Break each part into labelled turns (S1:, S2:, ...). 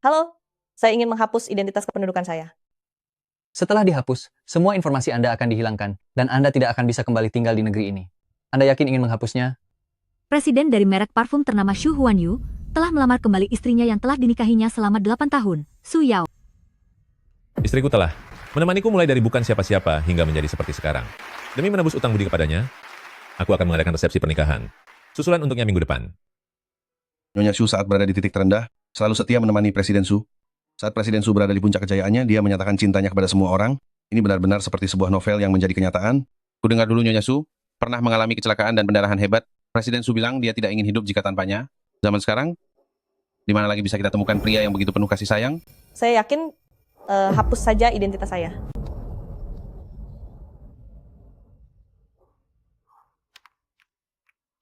S1: Halo, saya ingin menghapus identitas kependudukan saya.
S2: Setelah dihapus, semua informasi Anda akan dihilangkan, dan Anda tidak akan bisa kembali tinggal di negeri ini. Anda yakin ingin menghapusnya?
S3: Presiden dari merek parfum ternama Xu Huanyu telah melamar kembali istrinya yang telah dinikahinya selama 8 tahun, Su Yao.
S4: Istriku telah menemaniku mulai dari bukan siapa-siapa hingga menjadi seperti sekarang. Demi menebus utang budi kepadanya, aku akan mengadakan resepsi pernikahan. Susulan untuknya minggu depan.
S5: Nyonya Su saat berada di titik terendah, selalu setia menemani Presiden Su. Saat Presiden Su berada di puncak kejayaannya, dia menyatakan cintanya kepada semua orang. Ini benar-benar seperti sebuah novel yang menjadi kenyataan. Kudengar dulu Nyonya Su, pernah mengalami kecelakaan dan pendarahan hebat. Presiden Su bilang dia tidak ingin hidup jika tanpanya. Zaman sekarang, di mana lagi bisa kita temukan pria yang begitu penuh kasih sayang?
S1: Saya yakin hapus saja identitas saya.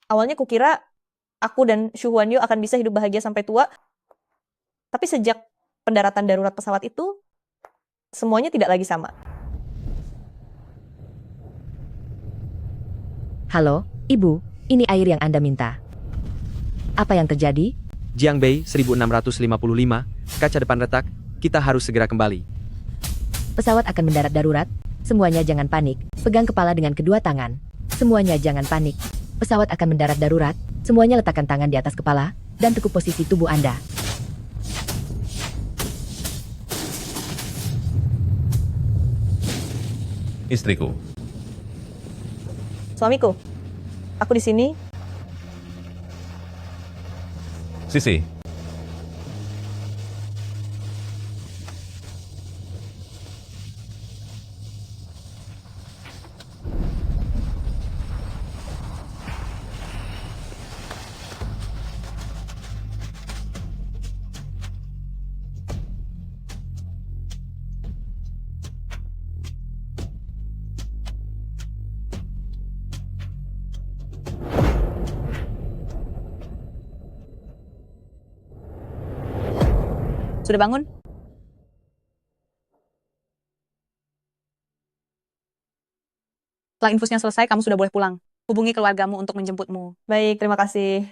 S1: Awalnya kukira aku dan Xu Huanyu akan bisa hidup bahagia sampai tua. Tapi sejak pendaratan darurat pesawat itu, semuanya tidak lagi sama.
S6: Halo, Ibu, ini air yang Anda minta. Apa yang terjadi?
S7: Jiangbei 1655, kaca depan retak, kita harus segera kembali.
S6: Pesawat akan mendarat darurat. Semuanya jangan panik. Pegang kepala dengan kedua tangan. Semuanya jangan panik. Pesawat akan mendarat darurat. Semuanya letakkan tangan di atas kepala dan tekuk posisi tubuh Anda.
S4: Istriku,
S1: Suamiku, aku di sini.
S4: Sisi,
S1: Sudah bangun?
S8: Setelah infusnya selesai, kamu sudah boleh pulang. Hubungi keluargamu untuk menjemputmu.
S1: Baik, terima kasih.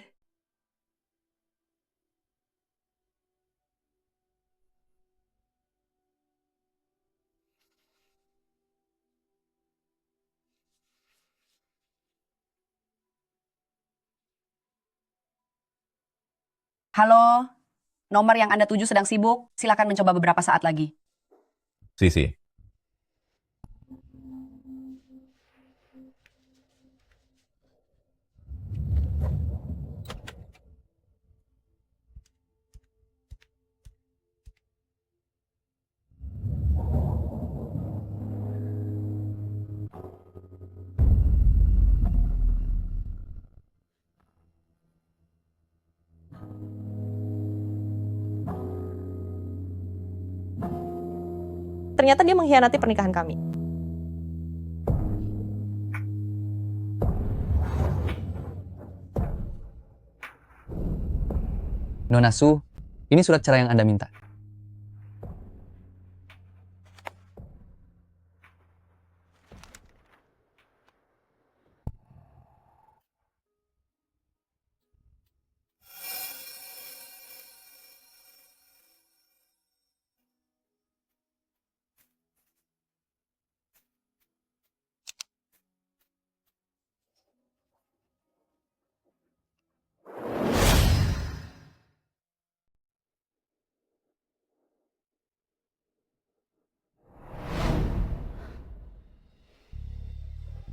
S8: Halo, nomor yang Anda tuju sedang sibuk. Silakan mencoba beberapa saat lagi.
S4: Sisi.
S1: Ternyata dia mengkhianati pernikahan kami.
S2: Nona Su, ini surat cerai yang Anda minta.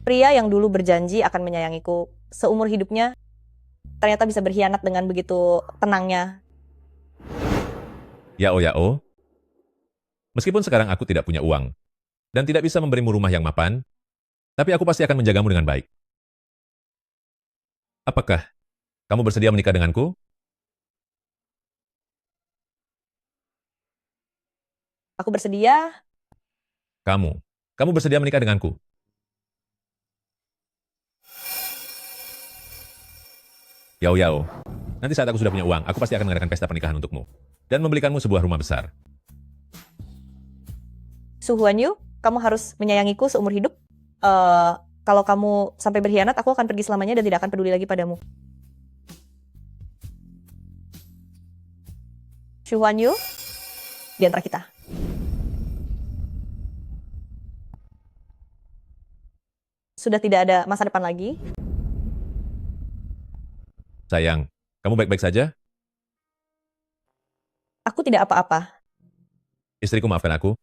S1: Pria yang dulu berjanji akan menyayangiku seumur hidupnya, ternyata bisa berkhianat dengan begitu tenangnya.
S4: Yao Yao. Meskipun sekarang aku tidak punya uang, dan tidak bisa memberimu rumah yang mapan, tapi aku pasti akan menjagamu dengan baik. Apakah kamu bersedia menikah denganku?
S1: Aku bersedia.
S4: Kamu bersedia menikah denganku? Yao Yao, nanti saat aku sudah punya uang, aku pasti akan mengadakan pesta pernikahan untukmu. Dan membelikanmu sebuah rumah besar.
S1: Xu Huanyu, kamu harus menyayangiku seumur hidup. Kalau kamu sampai berkhianat, aku akan pergi selamanya dan tidak akan peduli lagi padamu. Xu Huanyu, di antara kita. Sudah tidak ada masa depan lagi.
S4: Sayang, kamu baik-baik saja?
S1: Aku tidak apa-apa.
S4: Istriku, maafkan aku.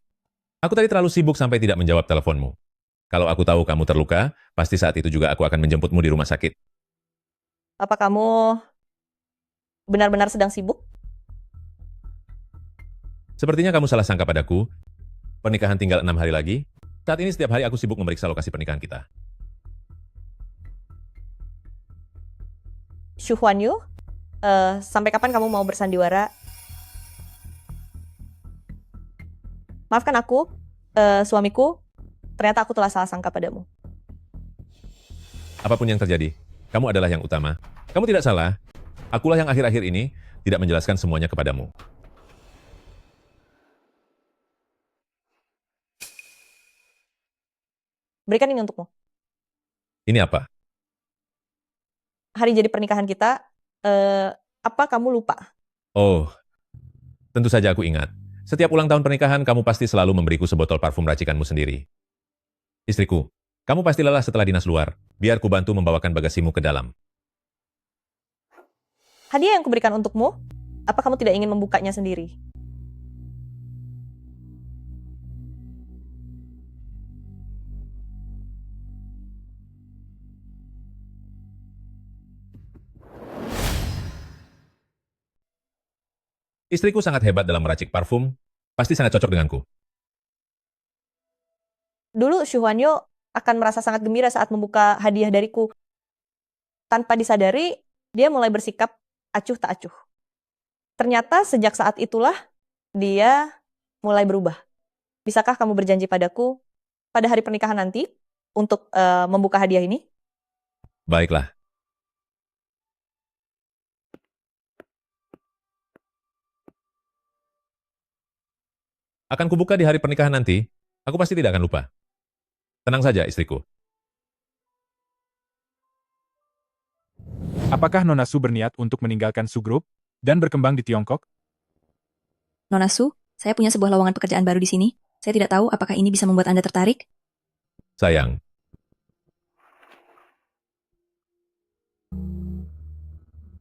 S4: Aku tadi terlalu sibuk sampai tidak menjawab teleponmu. Kalau aku tahu kamu terluka, pasti saat itu juga aku akan menjemputmu di rumah sakit.
S1: Apa kamu benar-benar sedang sibuk?
S4: Sepertinya kamu salah sangka padaku. Pernikahan tinggal 6 hari lagi. Saat ini setiap hari aku sibuk memeriksa lokasi pernikahan kita.
S1: Xu Huanyu, sampai kapan kamu mau bersandiwara? Maafkan aku, suamiku, ternyata aku telah salah sangka padamu.
S4: Apapun yang terjadi, kamu adalah yang utama. Kamu tidak salah. Akulah yang akhir-akhir ini tidak menjelaskan semuanya kepadamu.
S1: Berikan ini untukmu.
S4: Ini apa?
S1: Hari jadi pernikahan kita, apa kamu lupa?
S4: Oh, tentu saja aku ingat. Setiap ulang tahun pernikahan, kamu pasti selalu memberiku sebotol parfum racikanmu sendiri. Istriku, kamu pasti lelah setelah dinas luar. Biar ku bantu membawakan bagasimu ke dalam.
S1: Hadiah yang kuberikan untukmu, apa kamu tidak ingin membukanya sendiri?
S4: Istriku sangat hebat dalam meracik parfum, pasti sangat cocok denganku.
S1: Dulu Xu Huanyu akan merasa sangat gembira saat membuka hadiah dariku. Tanpa disadari, dia mulai bersikap acuh tak acuh. Ternyata sejak saat itulah dia mulai berubah. Bisakah kamu berjanji padaku pada hari pernikahan nanti untuk membuka hadiah ini?
S4: Baiklah. Akan kubuka di hari pernikahan nanti, aku pasti tidak akan lupa. Tenang saja, istriku.
S9: Apakah Nona Su berniat untuk meninggalkan Su Group dan berkembang di Tiongkok?
S10: Nona Su, saya punya sebuah lowongan pekerjaan baru di sini. Saya tidak tahu apakah ini bisa membuat Anda tertarik.
S4: Sayang.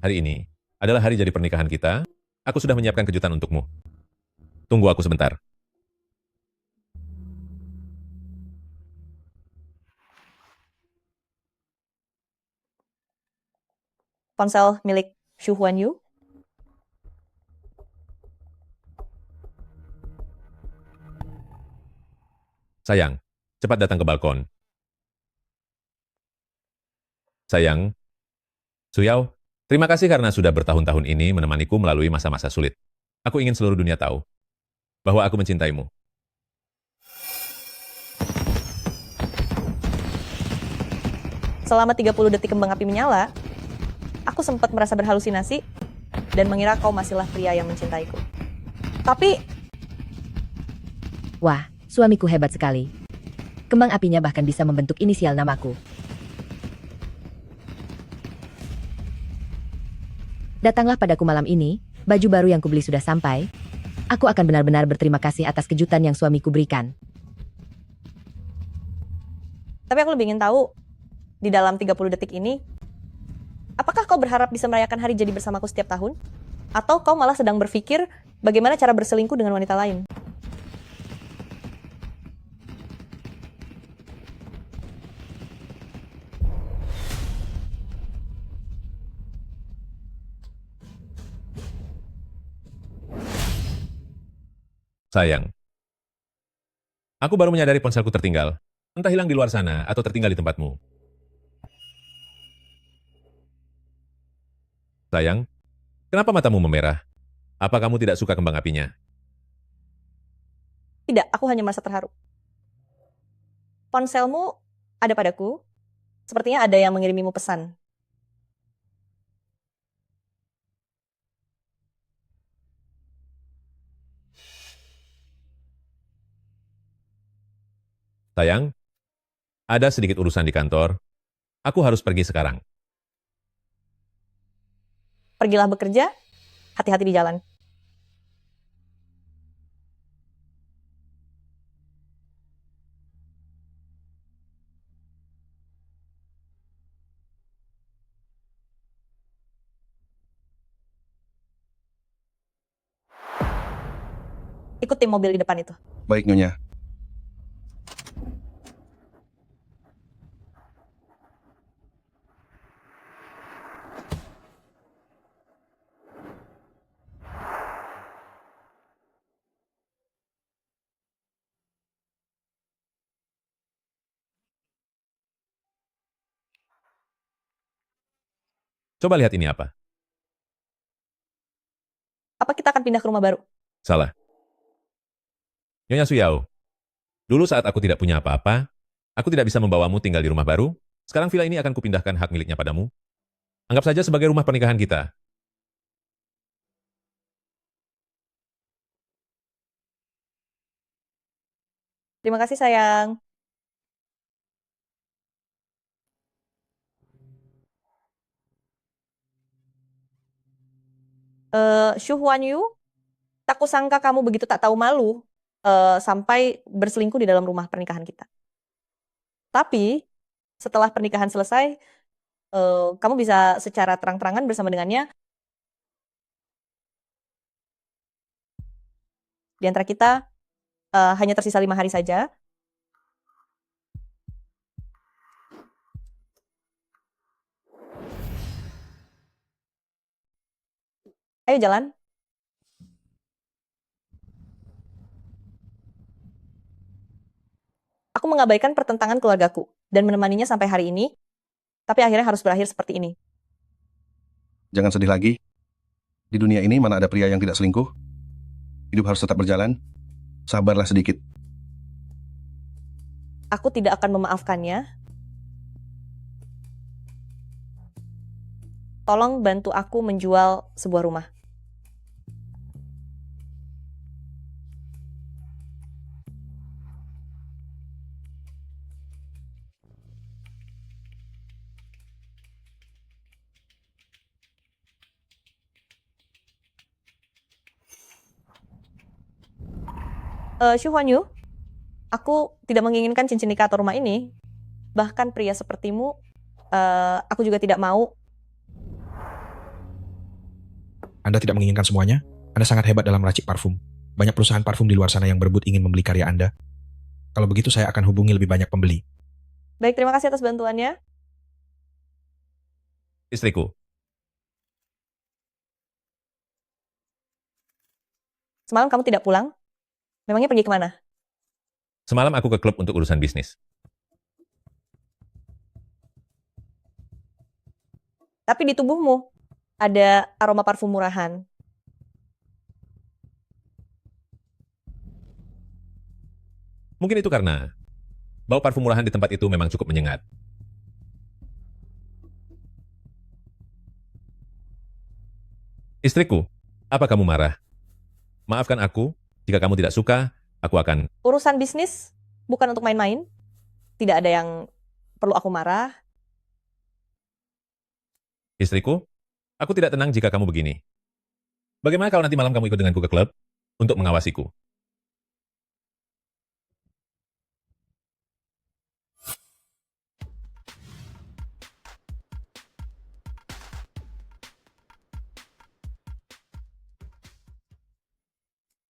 S4: Hari ini adalah hari jadi pernikahan kita. Aku sudah menyiapkan kejutan untukmu. Tunggu aku sebentar.
S1: Ponsel milik Xu Huanyu.
S4: Sayang, cepat datang ke balkon. Sayang, Suyao, terima kasih karena sudah bertahun-tahun ini menemaniku melalui masa-masa sulit. Aku ingin seluruh dunia tahu bahwa aku mencintaimu.
S1: Selama 30 detik kembang api menyala, aku sempat merasa berhalusinasi dan mengira kau masihlah pria yang mencintaiku. Tapi,
S6: Wah, suamiku hebat sekali. Kembang apinya bahkan bisa membentuk inisial namaku. Datanglah padaku malam ini, baju baru yang kubeli sudah sampai. Aku akan benar-benar berterima kasih atas kejutan yang suamiku berikan.
S1: tapi aku lebih ingin tahu, di dalam 30 detik ini, apakah kau berharap bisa merayakan hari jadi bersamaku setiap tahun? Atau kau malah sedang berpikir bagaimana cara berselingkuh dengan wanita lain?
S4: Sayang. Aku baru menyadari ponselku tertinggal. Entah hilang di luar sana atau tertinggal di tempatmu. Sayang, kenapa matamu memerah? Apa kamu tidak suka kembang apinya?
S1: Tidak, aku hanya merasa terharu. Ponselmu ada padaku. Sepertinya ada yang mengirimimu pesan.
S4: Sayang, ada sedikit urusan di kantor. Aku harus pergi sekarang.
S1: Pergilah bekerja, hati-hati di jalan. Ikut tim mobil di depan itu.
S5: Baik, Nyonya.
S4: Coba lihat ini apa?
S1: Apa kita akan pindah ke rumah baru?
S4: Salah. Nyonya Suyao, dulu saat aku tidak punya apa-apa, aku tidak bisa membawamu tinggal di rumah baru. Sekarang villa ini akan kupindahkan hak miliknya padamu. Anggap saja sebagai rumah pernikahan kita.
S1: Terima kasih sayang. Shu Huanyu, tak kusangka kamu begitu tak tahu malu sampai berselingkuh di dalam rumah pernikahan kita. Tapi setelah pernikahan selesai, kamu bisa secara terang-terangan bersama dengannya. Di antara kita hanya tersisa 5 hari saja. Ayo jalan. Aku mengabaikan pertentangan keluargaku dan menemaninya sampai hari ini, tapi akhirnya harus berakhir seperti ini.
S5: Jangan sedih lagi. Di dunia ini mana ada pria yang tidak selingkuh? Hidup harus tetap berjalan. Sabarlah sedikit.
S1: Aku tidak akan memaafkannya. Tolong bantu aku menjual sebuah rumah. Shu Huanyu, aku tidak menginginkan cincin nikah atau rumah ini. Bahkan pria sepertimu, aku juga tidak mau.
S11: Anda tidak menginginkan semuanya? Anda sangat hebat dalam meracik parfum. Banyak perusahaan parfum di luar sana yang berebut ingin membeli karya Anda. Kalau begitu saya akan hubungi lebih banyak pembeli.
S1: Baik, terima kasih atas bantuannya.
S4: Istriku,
S1: Semalam kamu tidak pulang? Memangnya pergi kemana?
S4: semalam aku ke klub untuk urusan bisnis.
S1: Tapi di tubuhmu ada aroma parfum murahan.
S4: Mungkin itu karena bau parfum murahan di tempat itu memang cukup menyengat. Istriku, apa kamu marah? Maafkan aku, jika kamu tidak suka, aku akan...
S1: Urusan bisnis bukan untuk main-main. Tidak ada yang perlu aku marah.
S4: Istriku, aku tidak tenang jika kamu begini. Bagaimana kalau nanti malam kamu ikut denganku ke klub untuk mengawasiku?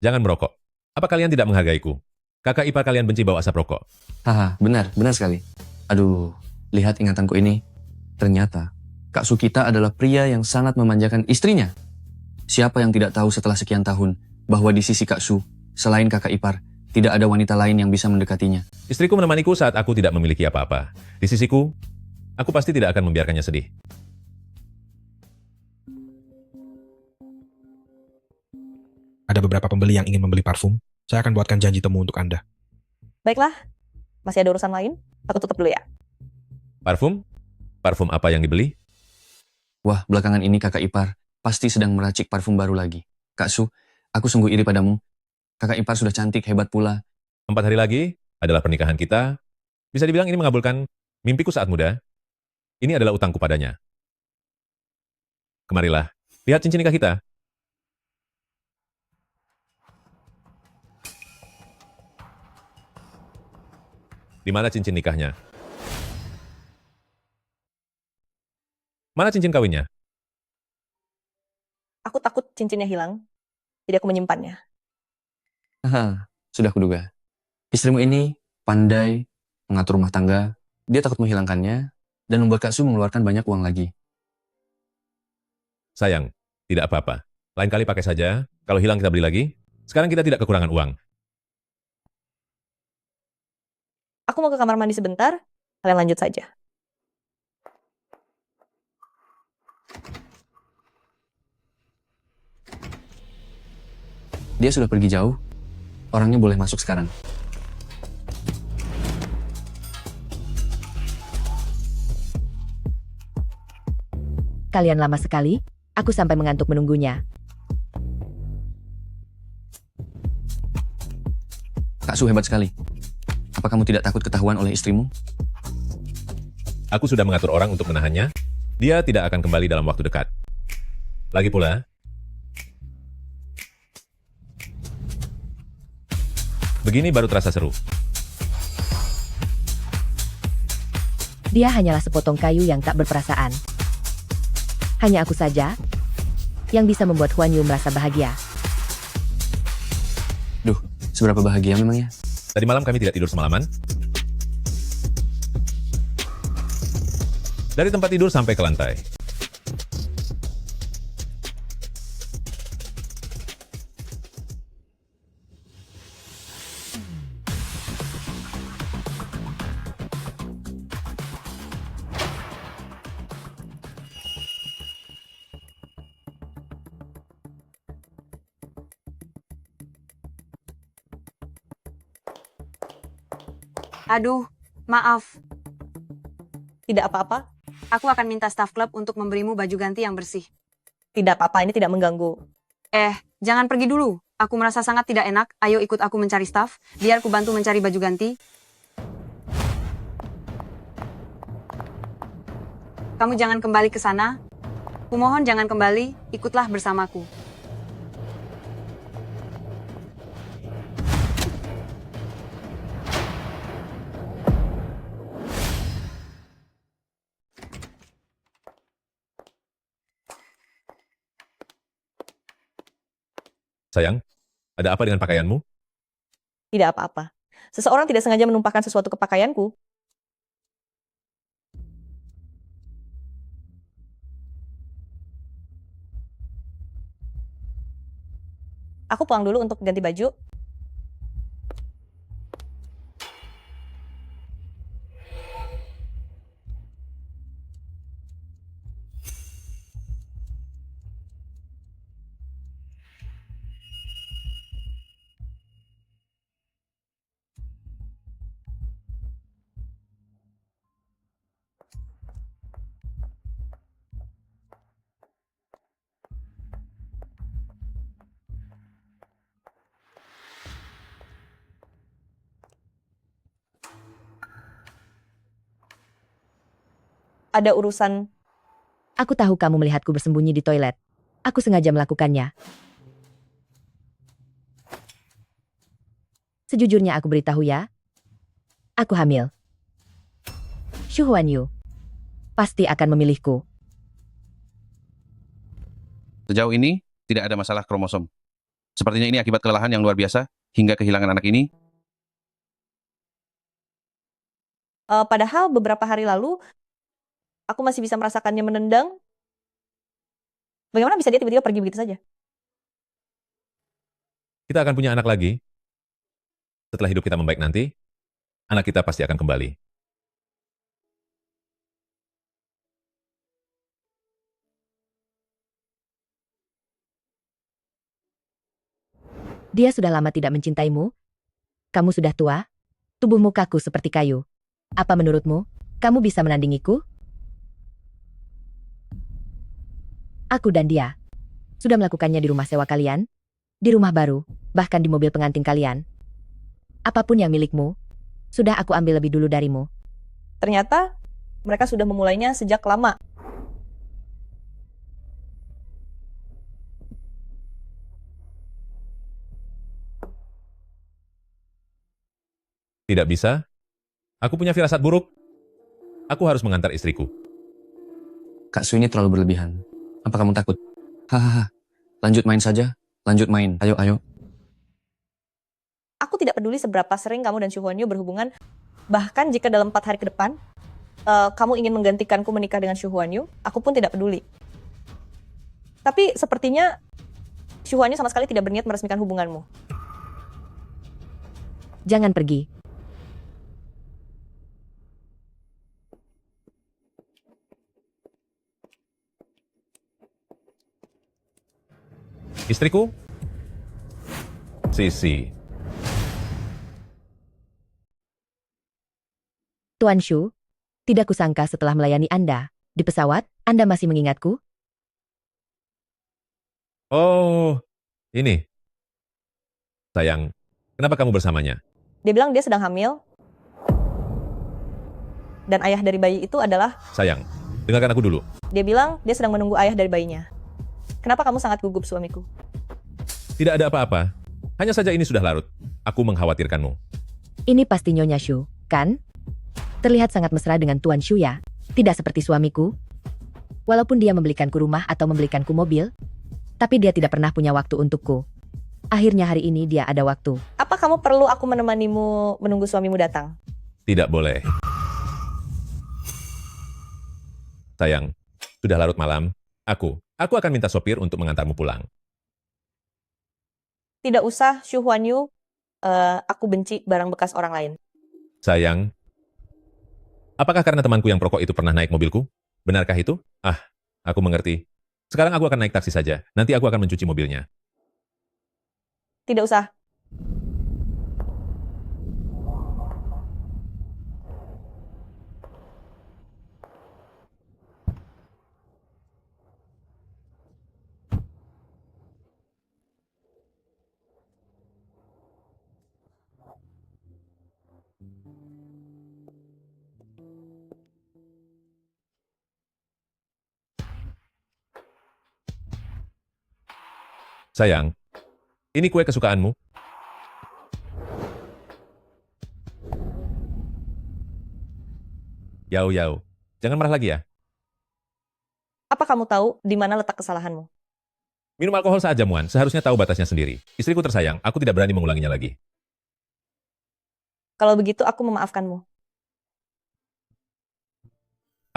S4: Jangan merokok. Apa kalian tidak menghargaiku? Kakak ipar kalian benci bau asap rokok.
S2: Haha, benar sekali. Aduh, lihat ingatanku ini. Ternyata, Kak Sukita adalah pria yang sangat memanjakan istrinya. Siapa yang tidak tahu setelah sekian tahun bahwa di sisi Kak Su, selain kakak ipar, tidak ada wanita lain yang bisa mendekatinya.
S4: Istriku menemaniku saat aku tidak memiliki apa-apa. Di sisiku, aku pasti tidak akan membiarkannya sedih.
S11: Ada beberapa pembeli yang ingin membeli parfum. Saya akan buatkan janji temu untuk Anda.
S1: Baiklah, masih ada urusan lain? Aku tutup dulu ya.
S4: Parfum? Parfum apa yang dibeli?
S2: Wah, belakangan ini kakak ipar pasti sedang meracik parfum baru lagi. Kak Su, aku sungguh iri padamu. Kakak ipar sudah cantik, hebat pula.
S4: 4 hari lagi adalah pernikahan kita. Bisa dibilang ini mengabulkan mimpiku saat muda. Ini adalah utangku padanya. Kemarilah, lihat cincin nikah kita. Di mana cincin nikahnya? Mana cincin kawinnya?
S1: Aku takut cincinnya hilang, jadi aku menyimpannya.
S2: Haha, sudah kuduga. Istrimu ini pandai mengatur rumah tangga, dia takut menghilangkannya, dan membuat Kak Su mengeluarkan banyak uang lagi.
S4: Sayang, tidak apa-apa. Lain kali pakai saja, kalau hilang kita beli lagi. Sekarang kita tidak kekurangan uang.
S1: Aku mau ke kamar mandi sebentar, kalian lanjut saja.
S2: Dia sudah pergi jauh, orangnya boleh masuk sekarang.
S6: Kalian lama sekali, aku sampai mengantuk menunggunya.
S2: Kak Su hebat sekali. Apa kamu tidak takut ketahuan oleh istrimu?
S4: Aku sudah mengatur orang untuk menahannya. Dia tidak akan kembali dalam waktu dekat. Lagi pula, begini baru terasa seru.
S6: Dia hanyalah sepotong kayu yang tak berperasaan. Hanya aku saja yang bisa membuat Huan Yu merasa bahagia.
S2: Duh, seberapa bahagia memangnya?
S4: Tadi malam kami tidak tidur semalaman. Dari tempat tidur sampai ke lantai.
S8: Aduh, maaf.
S1: Tidak apa-apa,
S8: Aku akan minta staff klub untuk memberimu baju ganti yang bersih.
S1: tidak apa-apa, ini tidak mengganggu.
S8: Jangan pergi dulu. Aku merasa sangat tidak enak. Ayo ikut aku mencari staff, biar ku bantu mencari baju ganti. Kamu jangan kembali ke sana. Kumohon jangan kembali, ikutlah bersamaku.
S4: Sayang, ada apa dengan pakaianmu?
S1: Tidak apa-apa. Seseorang tidak sengaja menumpahkan sesuatu ke pakaianku. Aku pulang dulu untuk ganti baju. Ada urusan.
S6: Aku tahu kamu melihatku bersembunyi di toilet. Aku sengaja melakukannya. Sejujurnya aku beritahu ya. Aku hamil. Shu Huan Yu pasti akan memilihku.
S5: Sejauh ini, tidak ada masalah kromosom. Sepertinya ini akibat kelelahan yang luar biasa, hingga kehilangan anak ini.
S1: Padahal beberapa hari lalu, aku masih bisa merasakannya menendang. Bagaimana bisa dia tiba-tiba pergi begitu saja?
S4: Kita akan punya anak lagi. Setelah hidup kita membaik nanti, anak kita pasti akan kembali.
S6: Dia sudah lama tidak mencintaimu. Kamu sudah tua. Tubuhmu kaku seperti kayu. Apa menurutmu? Kamu bisa menandingiku? Aku dan dia sudah melakukannya di rumah sewa kalian, di rumah baru, bahkan di mobil pengantin kalian. Apapun yang milikmu, sudah aku ambil lebih dulu darimu.
S1: Ternyata mereka sudah memulainya sejak lama.
S4: Tidak bisa? Aku punya firasat buruk. Aku harus mengantar istriku.
S2: Kak Su ini terlalu berlebihan. Apa kamu takut? Hahaha. Lanjut main saja. Lanjut main. Ayo, ayo.
S1: Aku tidak peduli seberapa sering kamu dan Xu Huanyu berhubungan. Bahkan jika dalam 4 hari ke depan, kamu ingin menggantikanku menikah dengan Xu Huanyu, aku pun tidak peduli. Tapi sepertinya Xu Huanyu sama sekali tidak berniat meresmikan hubunganmu.
S6: Jangan pergi.
S4: Istriku? Sisi.
S6: Tuan Shu, tidak kusangka setelah melayani Anda di pesawat, Anda masih mengingatku?
S4: Oh, ini. Sayang, kenapa kamu bersamanya?
S1: Dia bilang dia sedang hamil. Dan ayah dari bayi itu adalah...
S4: Sayang, dengarkan aku dulu.
S1: Dia bilang dia sedang menunggu ayah dari bayinya. Kenapa kamu sangat gugup, suamiku?
S4: Tidak ada apa-apa. Hanya saja ini sudah larut. Aku mengkhawatirkanmu.
S6: Ini pasti Nyonya Shu, kan? Terlihat sangat mesra dengan Tuan Shu ya? Tidak seperti suamiku. Walaupun dia membelikanku rumah atau membelikanku mobil, tapi dia tidak pernah punya waktu untukku. Akhirnya hari ini dia ada waktu.
S1: Apa kamu perlu aku menemanimu menunggu suamimu datang?
S4: Tidak boleh. Sayang, sudah larut malam. Aku akan minta sopir untuk mengantarmu pulang.
S1: Tidak usah, Xu Huanyu. Aku benci barang bekas orang lain.
S4: Sayang, apakah karena temanku yang perokok itu pernah naik mobilku? Benarkah itu? Aku mengerti. Sekarang aku akan naik taksi saja. Nanti aku akan mencuci mobilnya.
S1: Tidak usah.
S4: Sayang, ini kue kesukaanmu. Yau, jangan marah lagi ya.
S1: Apa kamu tahu di mana letak kesalahanmu?
S4: Minum alkohol saat jamuan, seharusnya tahu batasnya sendiri. Istriku tersayang, aku tidak berani mengulanginya lagi.
S1: Kalau begitu aku memaafkanmu.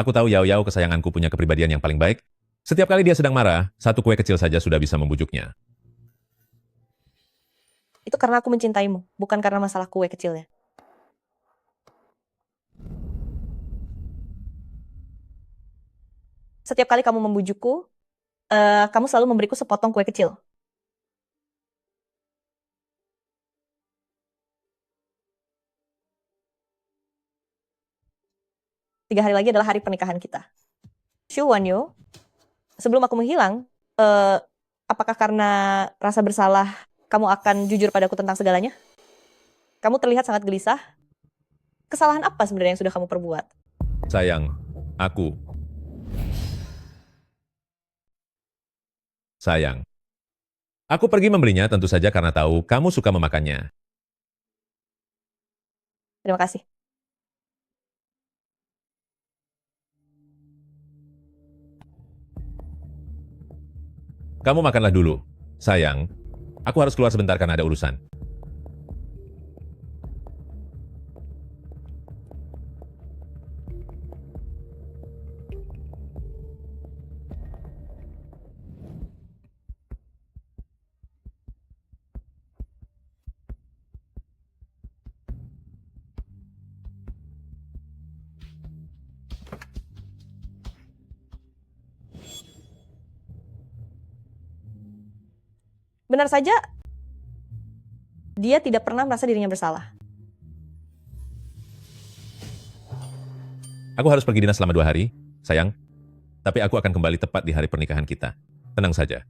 S4: Aku tahu Yau kesayanganku punya kepribadian yang paling baik. Setiap kali dia sedang marah, satu kue kecil saja sudah bisa membujuknya.
S1: Itu karena aku mencintaimu, bukan karena masalah kue kecilnya. Setiap kali kamu membujukku, kamu selalu memberiku sepotong kue kecil. Tiga hari lagi adalah hari pernikahan kita. Xu Huanyu, sebelum aku menghilang, apakah karena rasa bersalah kamu akan jujur padaku tentang segalanya? Kamu terlihat sangat gelisah. Kesalahan apa sebenarnya yang sudah kamu perbuat?
S4: Sayang, Sayang, aku pergi membelinya tentu saja karena tahu kamu suka memakannya.
S1: Terima kasih.
S4: Kamu makanlah dulu. Sayang, aku harus keluar sebentar karena ada urusan.
S1: Benar saja, dia tidak pernah merasa dirinya bersalah.
S4: Aku harus pergi dinas selama 2 hari, sayang. Tapi aku akan kembali tepat di hari pernikahan kita. Tenang saja.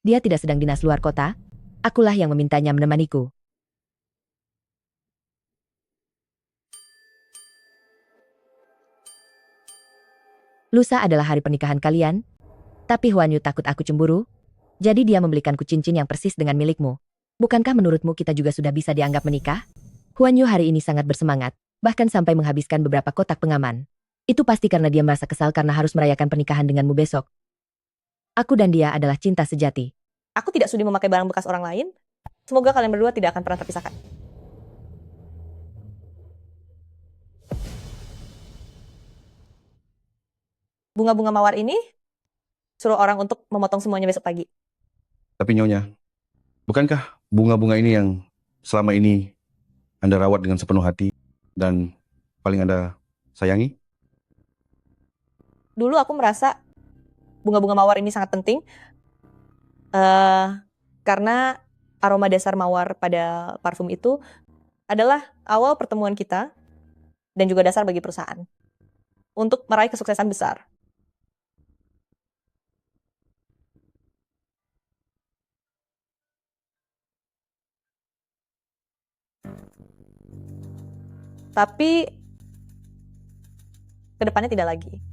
S6: Dia tidak sedang dinas luar kota. Akulah yang memintanya menemaniku. Lusa adalah hari pernikahan kalian, tapi Huanyu takut aku cemburu, jadi dia membelikanku cincin yang persis dengan milikmu. Bukankah menurutmu kita juga sudah bisa dianggap menikah? Huanyu hari ini sangat bersemangat, bahkan sampai menghabiskan beberapa kotak pengaman. Itu pasti karena dia merasa kesal karena harus merayakan pernikahan denganmu besok. Aku dan dia adalah cinta sejati.
S1: Aku tidak sudi memakai barang bekas orang lain. Semoga kalian berdua tidak akan pernah terpisahkan. Bunga-bunga mawar ini suruh orang untuk memotong semuanya besok pagi.
S5: Tapi Nyonya, bukankah bunga-bunga ini yang selama ini Anda rawat dengan sepenuh hati dan paling Anda sayangi?
S1: Dulu aku merasa bunga-bunga mawar ini sangat penting karena aroma dasar mawar pada parfum itu adalah awal pertemuan kita dan juga dasar bagi perusahaan untuk meraih kesuksesan besar. Tapi kedepannya tidak lagi.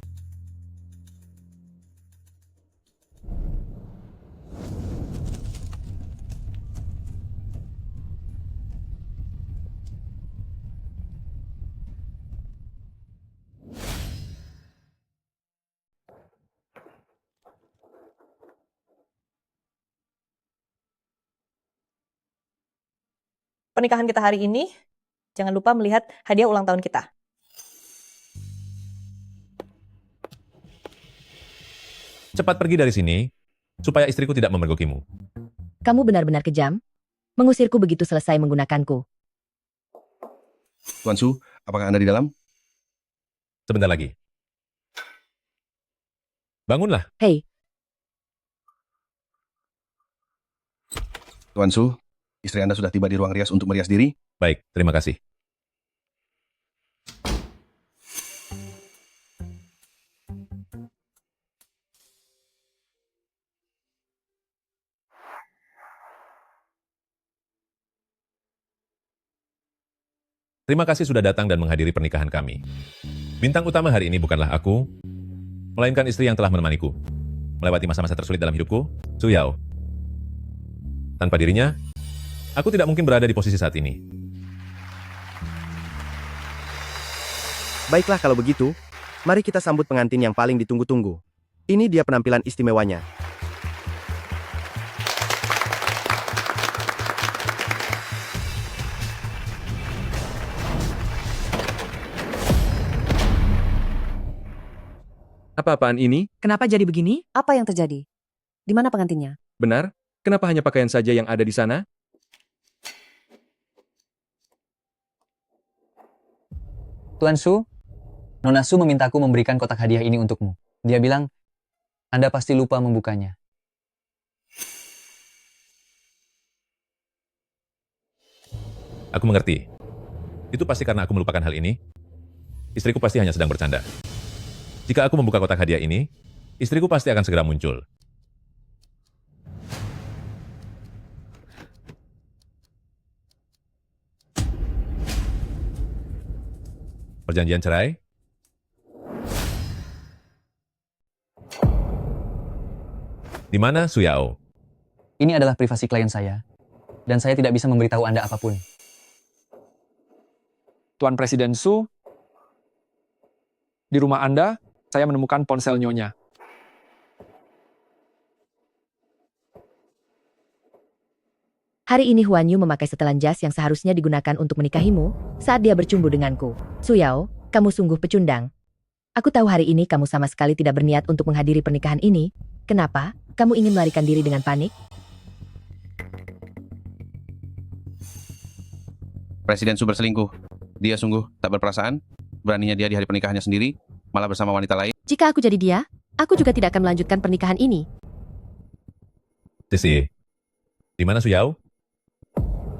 S1: Pernikahan kita hari ini, jangan lupa melihat hadiah ulang tahun kita.
S4: Cepat pergi dari sini, supaya istriku tidak memergokimu.
S6: Kamu benar-benar kejam. Mengusirku begitu selesai menggunakanku.
S5: Tuan Su, apakah Anda di dalam?
S4: Sebentar lagi. Bangunlah.
S6: Hei,
S5: Tuan Su, istri Anda sudah tiba di ruang rias untuk merias diri.
S4: Baik, terima kasih. Terima kasih sudah datang dan menghadiri pernikahan kami. Bintang utama hari ini bukanlah aku, melainkan istri yang telah menemaniku melewati masa-masa tersulit dalam hidupku, Su Yao. Tanpa dirinya, aku tidak mungkin berada di posisi saat ini.
S7: Baiklah kalau begitu, mari kita sambut pengantin yang paling ditunggu-tunggu. Ini dia penampilan istimewanya.
S12: Apa-apaan ini?
S13: Kenapa jadi begini? Apa yang terjadi? Di mana pengantinnya?
S12: Benar? Kenapa hanya pakaian saja yang ada di sana?
S2: Tuan Su, Nona Su memintaku memberikan kotak hadiah ini untukmu. Dia bilang, Anda pasti lupa membukanya.
S4: Aku mengerti. Itu pasti karena aku melupakan hal ini. Istriku pasti hanya sedang bercanda. Jika aku membuka kotak hadiah ini, istriku pasti akan segera muncul. Perjanjian cerai? Di mana Su Yao?
S2: Ini adalah privasi klien saya, dan saya tidak bisa memberitahu Anda apapun.
S14: Tuan Presiden Su, di rumah Anda, saya menemukan ponsel Nyonya.
S6: Hari ini Huan Yu memakai setelan jas yang seharusnya digunakan untuk menikahimu saat dia bercumbu denganku. Su Yao, kamu sungguh pecundang. Aku tahu hari ini kamu sama sekali tidak berniat untuk menghadiri pernikahan ini. Kenapa? Kamu ingin melarikan diri dengan panik?
S5: Presiden Su berselingkuh. Dia sungguh tak berperasaan. Beraninya dia di hari pernikahannya sendiri, malah bersama wanita lain.
S6: Jika aku jadi dia, aku juga tidak akan melanjutkan pernikahan ini.
S4: Sisi, di mana Su Yao?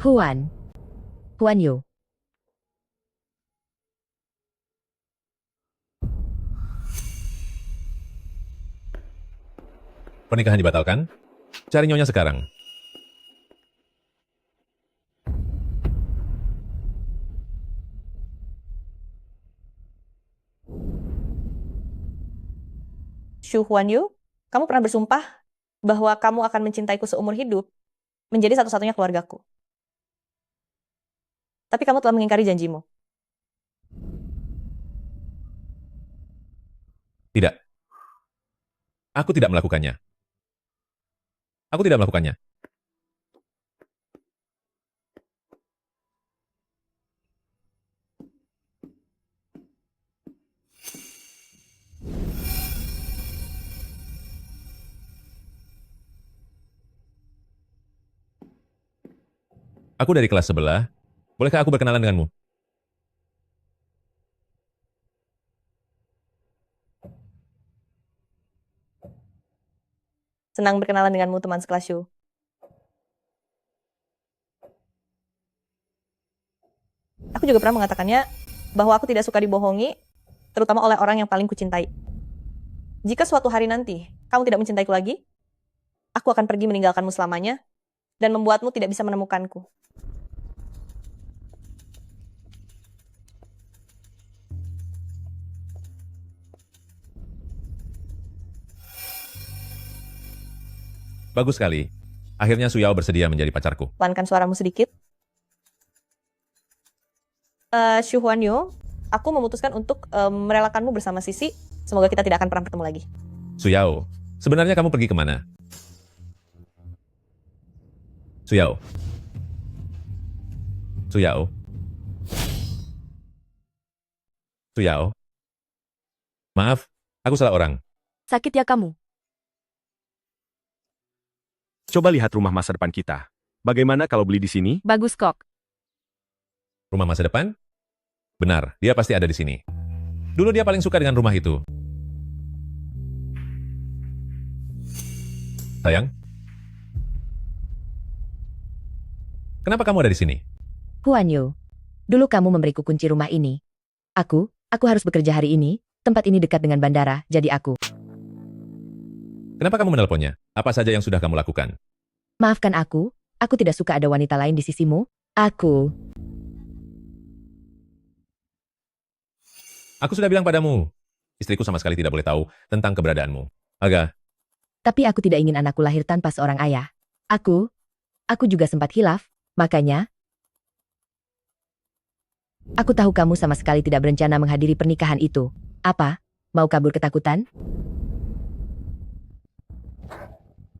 S6: Huan Yu.
S4: Pernikahan dibatalkan? Cari Nyonya sekarang.
S1: Shu Huan Yu, kamu pernah bersumpah bahwa kamu akan mencintaiku seumur hidup, menjadi satu-satunya keluargaku. Tapi kamu telah mengingkari janjimu.
S4: Tidak. Aku tidak melakukannya. Aku tidak melakukannya. Aku dari kelas sebelah. Bolehkah aku berkenalan denganmu?
S1: Senang berkenalan denganmu, teman sekelas Shu. Aku juga pernah mengatakannya bahwa aku tidak suka dibohongi, terutama oleh orang yang paling kucintai. Jika suatu hari nanti kamu tidak mencintaiku lagi, aku akan pergi meninggalkanmu selamanya dan membuatmu tidak bisa menemukanku.
S4: Bagus sekali. Akhirnya Su Yao bersedia menjadi pacarku.
S1: Pelankan suaramu sedikit. Shu Huanyu, aku memutuskan untuk merelakanmu bersama Sisi. Semoga kita tidak akan pernah bertemu lagi.
S4: Su Yao, sebenarnya kamu pergi kemana? Su Yao. Su Yao. Su Yao. Maaf, aku salah orang.
S6: Sakit ya kamu?
S7: Coba lihat rumah masa depan kita. Bagaimana kalau beli di sini?
S6: Bagus kok.
S4: Rumah masa depan? Benar, dia pasti ada di sini. Dulu dia paling suka dengan rumah itu. Sayang? Kenapa kamu ada di sini?
S6: Huanyu, dulu kamu memberiku kunci rumah ini. Aku harus bekerja hari ini. Tempat ini dekat dengan bandara, jadi aku.
S4: Kenapa kamu menelponnya? Apa saja yang sudah kamu lakukan?
S6: Maafkan aku tidak suka ada wanita lain di sisimu. Aku
S4: sudah bilang padamu. Istriku sama sekali tidak boleh tahu tentang keberadaanmu. Aga,
S6: Tapi aku tidak ingin anakku lahir tanpa seorang ayah. Aku juga sempat hilaf, makanya aku tahu kamu sama sekali tidak berencana menghadiri pernikahan itu. Apa? Mau kabur ketakutan?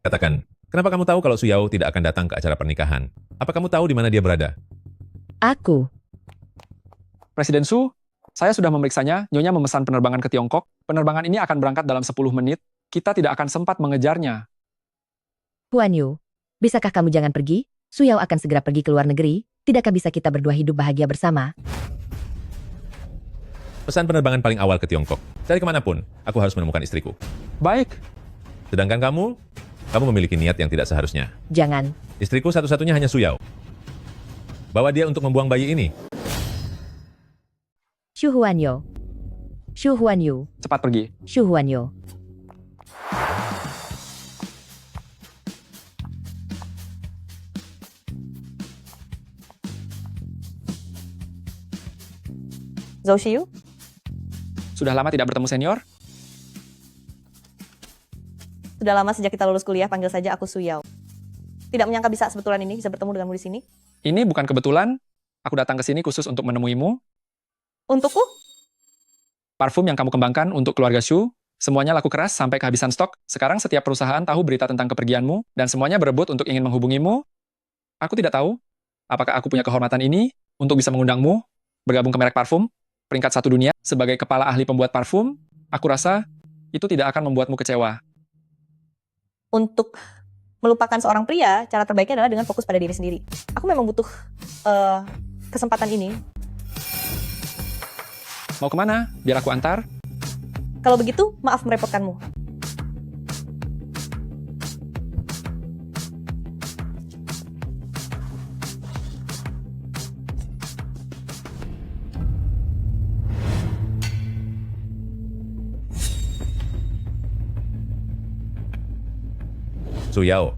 S4: katakan. Kenapa kamu tahu kalau Su Yao tidak akan datang ke acara pernikahan? Apa kamu tahu di mana dia berada?
S6: Aku.
S14: Presiden Su, saya sudah memeriksanya. Nyonya memesan penerbangan ke Tiongkok. Penerbangan ini akan berangkat dalam 10 menit. Kita tidak akan sempat mengejarnya.
S6: Huanyu, bisakah kamu jangan pergi? Su Yao akan segera pergi ke luar negeri. Tidakkah bisa kita berdua hidup bahagia bersama?
S4: Pesan penerbangan paling awal ke Tiongkok. Cari kemanapun, aku harus menemukan istriku.
S14: Baik.
S4: Sedangkan kamu memiliki niat yang tidak seharusnya.
S6: Jangan.
S4: Istriku satu-satunya hanya Su Yao. Bawa dia untuk membuang bayi ini.
S6: Shu Huanyu. Shu Huanyu.
S14: Cepat pergi.
S6: Shu Huanyu.
S1: Zhou Xiyu,
S14: Sudah lama tidak bertemu senior?
S1: sudah lama sejak kita lulus kuliah, panggil saja aku Su Yao. Tidak menyangka bisa sebetulan ini bisa bertemu denganmu di sini.
S14: Ini bukan kebetulan. Aku datang ke sini khusus untuk menemuimu.
S1: Untukku?
S14: Parfum yang kamu kembangkan untuk keluarga Shu, semuanya laku keras sampai kehabisan stok. Sekarang setiap perusahaan tahu berita tentang kepergianmu, dan semuanya berebut untuk ingin menghubungimu. Aku tidak tahu apakah aku punya kehormatan ini untuk bisa mengundangmu bergabung ke merek parfum peringkat 1 dunia sebagai kepala ahli pembuat parfum. Aku rasa itu tidak akan membuatmu kecewa.
S1: Untuk melupakan seorang pria, cara terbaiknya adalah dengan fokus pada diri sendiri. Aku memang butuh kesempatan ini.
S14: Mau kemana? Biar aku antar.
S1: Kalau begitu, maaf merepotkanmu.
S4: Su Yao.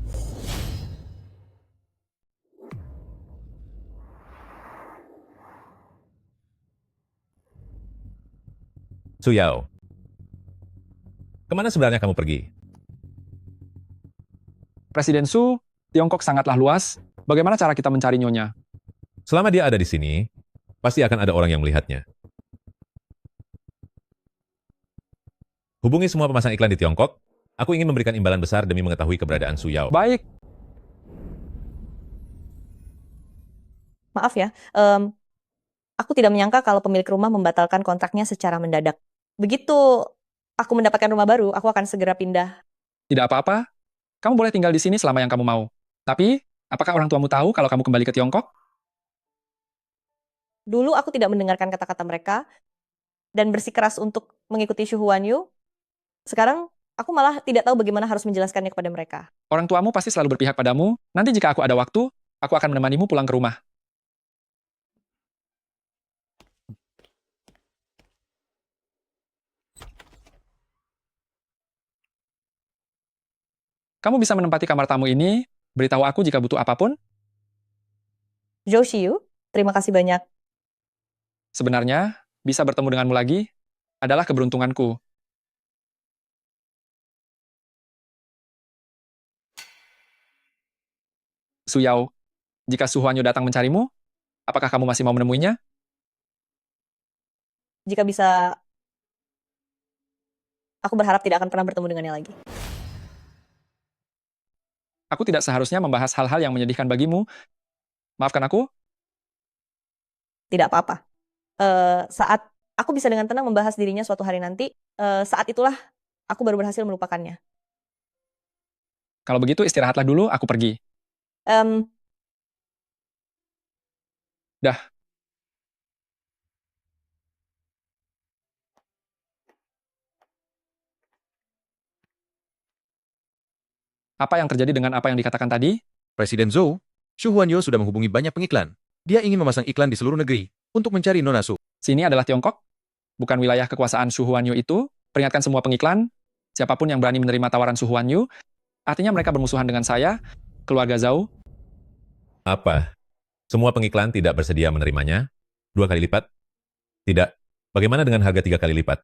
S4: Su Yao. Kemana sebenarnya kamu pergi?
S14: Presiden Su, Tiongkok sangatlah luas. Bagaimana cara kita mencari nyonya?
S4: Selama dia ada di sini, pasti akan ada orang yang melihatnya. Hubungi semua pemasang iklan di Tiongkok. Aku ingin memberikan imbalan besar demi mengetahui keberadaan Su Yao.
S14: Baik.
S1: Maaf ya, aku tidak menyangka kalau pemilik rumah membatalkan kontraknya secara mendadak. Begitu aku mendapatkan rumah baru, aku akan segera pindah.
S14: Tidak apa-apa. Kamu boleh tinggal di sini selama yang kamu mau. Tapi, apakah orang tuamu tahu kalau kamu kembali ke Tiongkok?
S1: Dulu aku tidak mendengarkan kata-kata mereka dan bersikeras untuk mengikuti Shu Huanyu. Sekarang aku malah tidak tahu bagaimana harus menjelaskannya kepada mereka.
S14: Orang tuamu pasti selalu berpihak padamu. Nanti jika aku ada waktu, aku akan menemanimu pulang ke rumah. Kamu bisa menempati kamar tamu ini, beritahu aku jika butuh apapun.
S1: Zhou Xiyu, terima kasih banyak.
S14: Sebenarnya, bisa bertemu denganmu lagi adalah keberuntunganku. Su Yao, jika Su Huanyu datang mencarimu, apakah kamu masih mau menemuinya?
S1: Jika bisa, aku berharap tidak akan pernah bertemu dengannya lagi.
S14: Aku tidak seharusnya membahas hal-hal yang menyedihkan bagimu. Maafkan aku.
S1: Tidak apa-apa. Saat aku bisa dengan tenang membahas dirinya suatu hari nanti, saat itulah aku baru berhasil melupakannya.
S14: Kalau begitu istirahatlah dulu, aku pergi. Dah. Apa yang terjadi dengan apa yang dikatakan tadi?
S15: Presiden Zhou, Shu Huanyu sudah menghubungi banyak pengiklan. Dia ingin memasang iklan di seluruh negeri untuk mencari Nona Su.
S14: Sini adalah Tiongkok, bukan wilayah kekuasaan Shu Huanyu itu. Peringatkan semua pengiklan, siapapun yang berani menerima tawaran Shu Huanyu, artinya mereka bermusuhan dengan saya, keluarga Zhou.
S4: Apa? Semua pengiklan tidak bersedia menerimanya? 2 kali lipat? Tidak. Bagaimana dengan harga 3 kali lipat?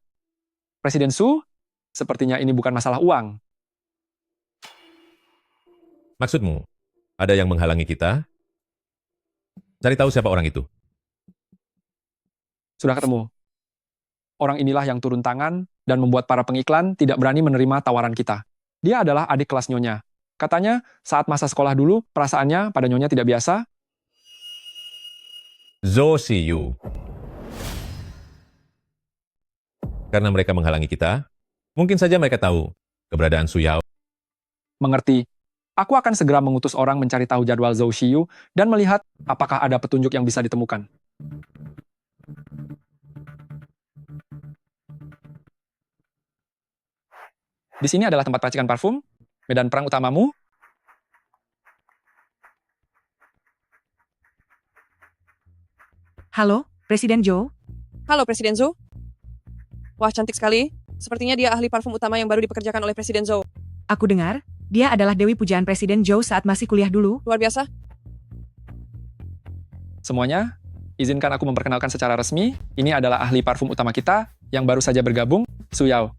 S14: Presiden Su, sepertinya ini bukan masalah uang.
S4: Maksudmu, ada yang menghalangi kita? Cari tahu siapa orang itu.
S14: Sudah ketemu. Orang inilah yang turun tangan dan membuat para pengiklan tidak berani menerima tawaran kita. Dia adalah adik kelas Nyonya. Katanya, saat masa sekolah dulu, perasaannya pada Nyonya tidak biasa.
S4: Zhou Xiyu. Karena mereka menghalangi kita, mungkin saja mereka tahu keberadaan Su Yao.
S14: Mengerti. Aku akan segera mengutus orang mencari tahu jadwal Zhou Xiyu dan melihat apakah ada petunjuk yang bisa ditemukan. Di sini adalah tempat peracikan parfum, medan perang utamamu.
S16: Halo, Presiden Zhou.
S17: Halo, Presiden Zhou. Wah, cantik sekali. Sepertinya dia ahli parfum utama yang baru dipekerjakan oleh Presiden Zhou.
S16: Aku dengar, dia adalah Dewi Pujaan Presiden Zhou saat masih kuliah dulu.
S17: Luar biasa.
S14: Semuanya, izinkan aku memperkenalkan secara resmi, ini adalah ahli parfum utama kita yang baru saja bergabung, Su Yao.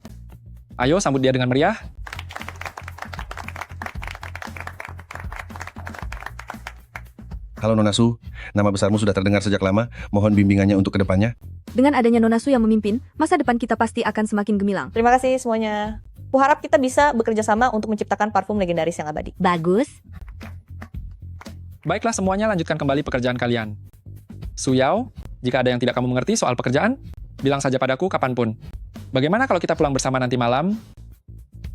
S14: Ayo sambut dia dengan meriah.
S5: Halo Nona Su, nama besarmu sudah terdengar sejak lama, mohon bimbingannya untuk kedepannya.
S3: Dengan adanya Nona Su yang memimpin, masa depan kita pasti akan semakin gemilang.
S1: Terima kasih semuanya. Kuharap kita bisa bekerja sama untuk menciptakan parfum legendaris yang abadi.
S3: Bagus.
S14: Baiklah semuanya, lanjutkan kembali pekerjaan kalian. Su Yao, jika ada yang tidak kamu mengerti soal pekerjaan, bilang saja padaku kapanpun. Bagaimana kalau kita pulang bersama nanti malam?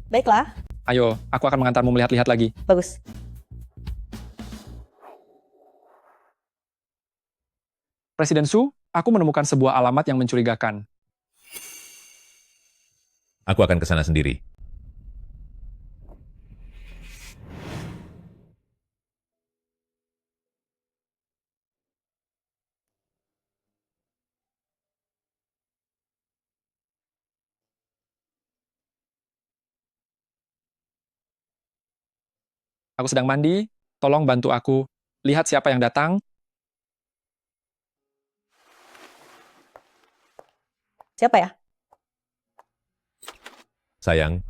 S1: Baiklah.
S14: Ayo, aku akan mengantarmu melihat-lihat lagi.
S1: Bagus.
S14: Presiden Su, aku menemukan sebuah alamat yang mencurigakan.
S4: Aku akan ke sana sendiri.
S14: Aku sedang mandi, tolong bantu aku. Lihat siapa yang datang.
S1: Siapa ya?
S4: Sayang,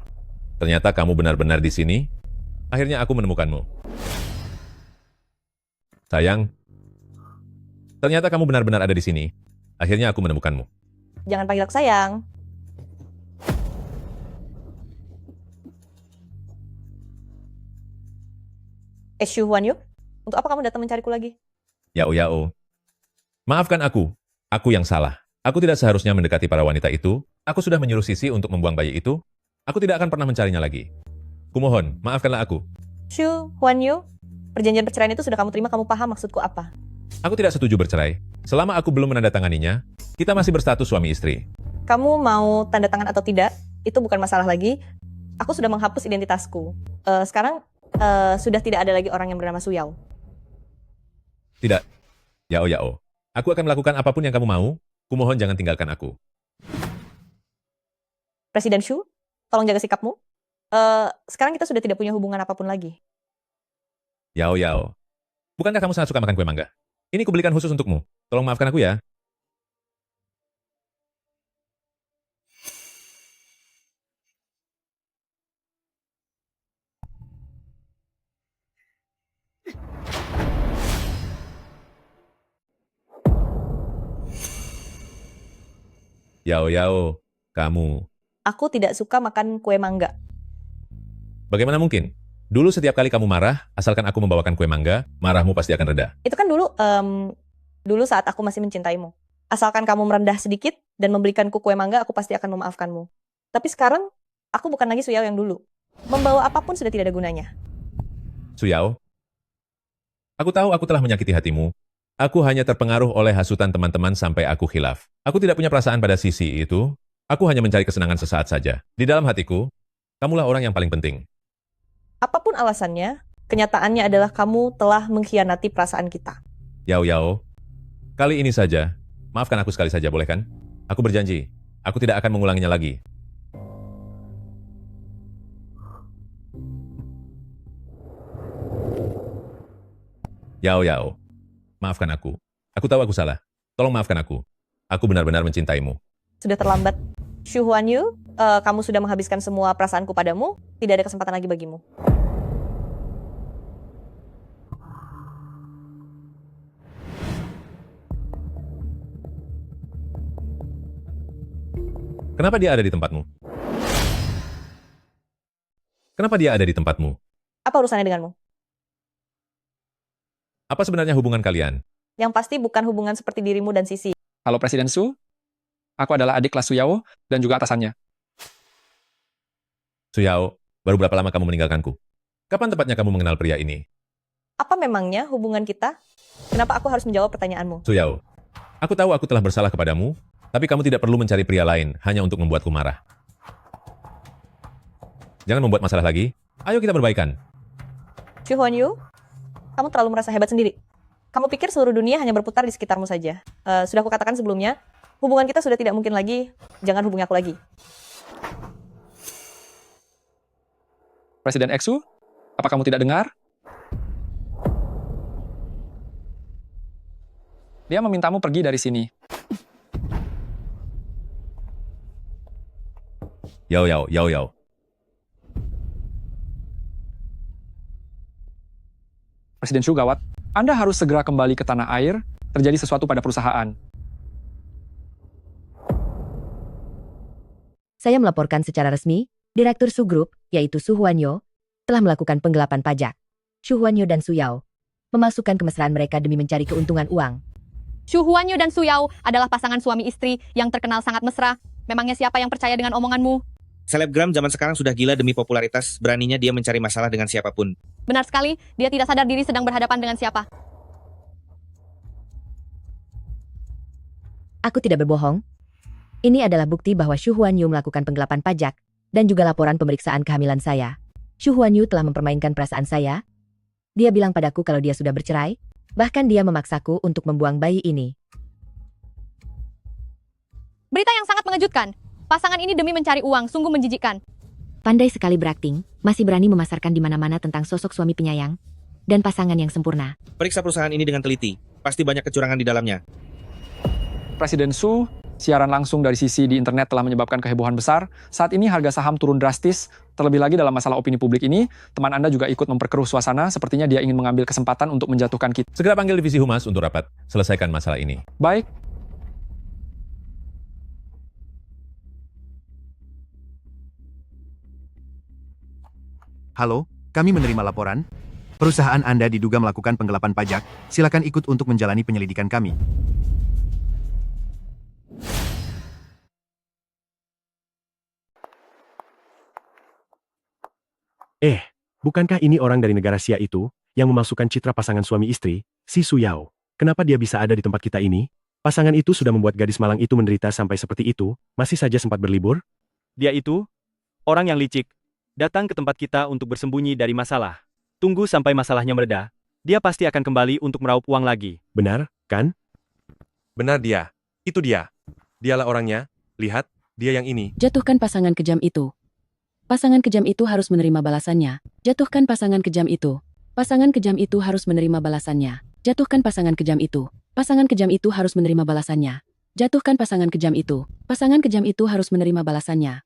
S4: ternyata kamu benar-benar di sini. Akhirnya aku menemukanmu. Sayang, ternyata kamu benar-benar ada di sini. Akhirnya aku menemukanmu.
S1: Jangan panggil aku sayang. Xu Huanyu, untuk apa kamu datang mencariku lagi?
S4: Yao Yao. Maafkan aku. Aku yang salah. Aku tidak seharusnya mendekati para wanita itu. Aku sudah menyuruh Sisi untuk membuang bayi itu. Aku tidak akan pernah mencarinya lagi. Kumohon, maafkanlah aku.
S1: Xu Huanyu, perjanjian perceraian itu sudah kamu terima, kamu paham maksudku apa?
S4: Aku tidak setuju bercerai. Selama aku belum menandatanganinya, kita masih berstatus suami istri.
S1: Kamu mau tanda tangan atau tidak, itu bukan masalah lagi. Aku sudah menghapus identitasku. Sekarang sudah tidak ada lagi orang yang bernama Su Yao.
S4: Tidak. Yao Yao. Aku akan melakukan apapun yang kamu mau. Kumohon jangan tinggalkan aku.
S1: Presiden Shu, tolong jaga sikapmu. Sekarang kita sudah tidak punya hubungan apapun lagi.
S4: Yao Yao. Bukankah kamu sangat suka makan kue mangga? Ini kubelikan khusus untukmu. Tolong maafkan aku ya. Yao Yao, kamu.
S1: Aku tidak suka makan kue mangga.
S4: Bagaimana mungkin? Dulu setiap kali kamu marah, asalkan aku membawakan kue mangga, marahmu pasti akan reda.
S1: Itu kan dulu saat aku masih mencintaimu. Asalkan kamu merendah sedikit dan memberikanku kue mangga, aku pasti akan memaafkanmu. Tapi sekarang, aku bukan lagi Su Yao yang dulu. Membawa apapun sudah tidak ada gunanya.
S4: Su Yao, aku tahu aku telah menyakiti hatimu. Aku hanya terpengaruh oleh hasutan teman-teman sampai aku khilaf. Aku tidak punya perasaan pada Sisi itu. Aku hanya mencari kesenangan sesaat saja. Di dalam hatiku, kamulah orang yang paling penting.
S1: Apapun alasannya, kenyataannya adalah kamu telah mengkhianati perasaan kita.
S4: Yao Yao, kali ini saja, maafkan aku sekali saja, boleh kan? Aku berjanji, aku tidak akan mengulanginya lagi. Yao Yao, maafkan aku. Aku tahu aku salah. Tolong maafkan aku. Aku benar-benar mencintaimu.
S1: Sudah terlambat. Xu Huanyu, kamu sudah menghabiskan semua perasaanku padamu. Tidak ada kesempatan lagi bagimu.
S4: Kenapa dia ada di tempatmu? Kenapa dia ada di tempatmu?
S1: Apa urusannya denganmu?
S4: Apa sebenarnya hubungan kalian?
S1: Yang pasti bukan hubungan seperti dirimu dan Sisi.
S14: Halo Presiden Su, aku adalah adik kelas Su Yao dan juga atasannya.
S4: Su Yao, baru berapa lama kamu meninggalkanku? Kapan tepatnya kamu mengenal pria ini?
S1: Apa memangnya hubungan kita? Kenapa aku harus menjawab pertanyaanmu?
S4: Su Yao, aku tahu aku telah bersalah kepadamu, tapi kamu tidak perlu mencari pria lain hanya untuk membuatku marah. Jangan membuat masalah lagi. Ayo kita berbaikan.
S1: Xu Huanyu, kamu terlalu merasa hebat sendiri. Kamu pikir seluruh dunia hanya berputar di sekitarmu saja. Sudah aku katakan sebelumnya, hubungan kita sudah tidak mungkin lagi. Jangan hubungi aku lagi.
S14: Presiden Xu, apa kamu tidak dengar? Dia memintamu pergi dari sini.
S4: Yao Yao, Yao Yao.
S14: Presiden Shu gawat, Anda harus segera kembali ke tanah air, terjadi sesuatu pada perusahaan.
S6: Saya melaporkan secara resmi, Direktur Su Group, yaitu Su Huanyo, telah melakukan penggelapan pajak. Xu Huanyo dan Su Yao memasukkan kemesraan mereka demi mencari keuntungan uang.
S3: Xu Huanyu dan Su Yao adalah pasangan suami istri yang terkenal sangat mesra. Memangnya siapa yang percaya dengan omonganmu?
S18: Selebgram zaman sekarang sudah gila demi popularitas, beraninya dia mencari masalah dengan siapapun.
S3: Benar sekali, dia tidak sadar diri sedang berhadapan dengan siapa.
S6: Aku tidak berbohong. Ini adalah bukti bahwa Xu Huanyu melakukan penggelapan pajak dan juga laporan pemeriksaan kehamilan saya. Xu Huanyu telah mempermainkan perasaan saya. Dia bilang padaku kalau dia sudah bercerai, bahkan dia memaksaku untuk membuang bayi ini.
S3: Berita yang sangat mengejutkan. Pasangan ini demi mencari uang, sungguh menjijikkan.
S6: Pandai sekali berakting, masih berani memasarkan di mana-mana tentang sosok suami penyayang dan pasangan yang sempurna.
S18: Periksa perusahaan ini dengan teliti. Pasti banyak kecurangan di dalamnya.
S14: Presiden Su, siaran langsung dari sisi di internet telah menyebabkan kehebohan besar. Saat ini harga saham turun drastis. Terlebih lagi dalam masalah opini publik ini, teman Anda juga ikut memperkeruh suasana. Sepertinya dia ingin mengambil kesempatan untuk menjatuhkan kita.
S4: Segera panggil divisi humas untuk rapat. Selesaikan masalah ini.
S14: Baik.
S7: Halo, kami menerima laporan. Perusahaan Anda diduga melakukan penggelapan pajak. Silakan ikut untuk menjalani penyelidikan kami.
S19: Bukankah ini orang dari negara Xia itu, yang memalsukan citra pasangan suami istri, si Su Yao? Kenapa dia bisa ada di tempat kita ini? Pasangan itu sudah membuat gadis malang itu menderita sampai seperti itu, masih saja sempat berlibur?
S20: Dia itu, orang yang licik, datang ke tempat kita untuk bersembunyi dari masalah. Tunggu sampai masalahnya mereda, dia pasti akan kembali untuk meraup uang lagi.
S19: Benar, kan?
S12: Benar dia. Itu dia. Dialah orangnya. Lihat, dia yang ini.
S6: Jatuhkan pasangan kejam itu. Pasangan kejam itu harus menerima balasannya. Jatuhkan pasangan kejam itu. Pasangan kejam itu harus menerima balasannya. Jatuhkan pasangan kejam itu. Pasangan kejam itu harus menerima balasannya. Jatuhkan pasangan kejam itu. Pasangan kejam itu harus menerima balasannya.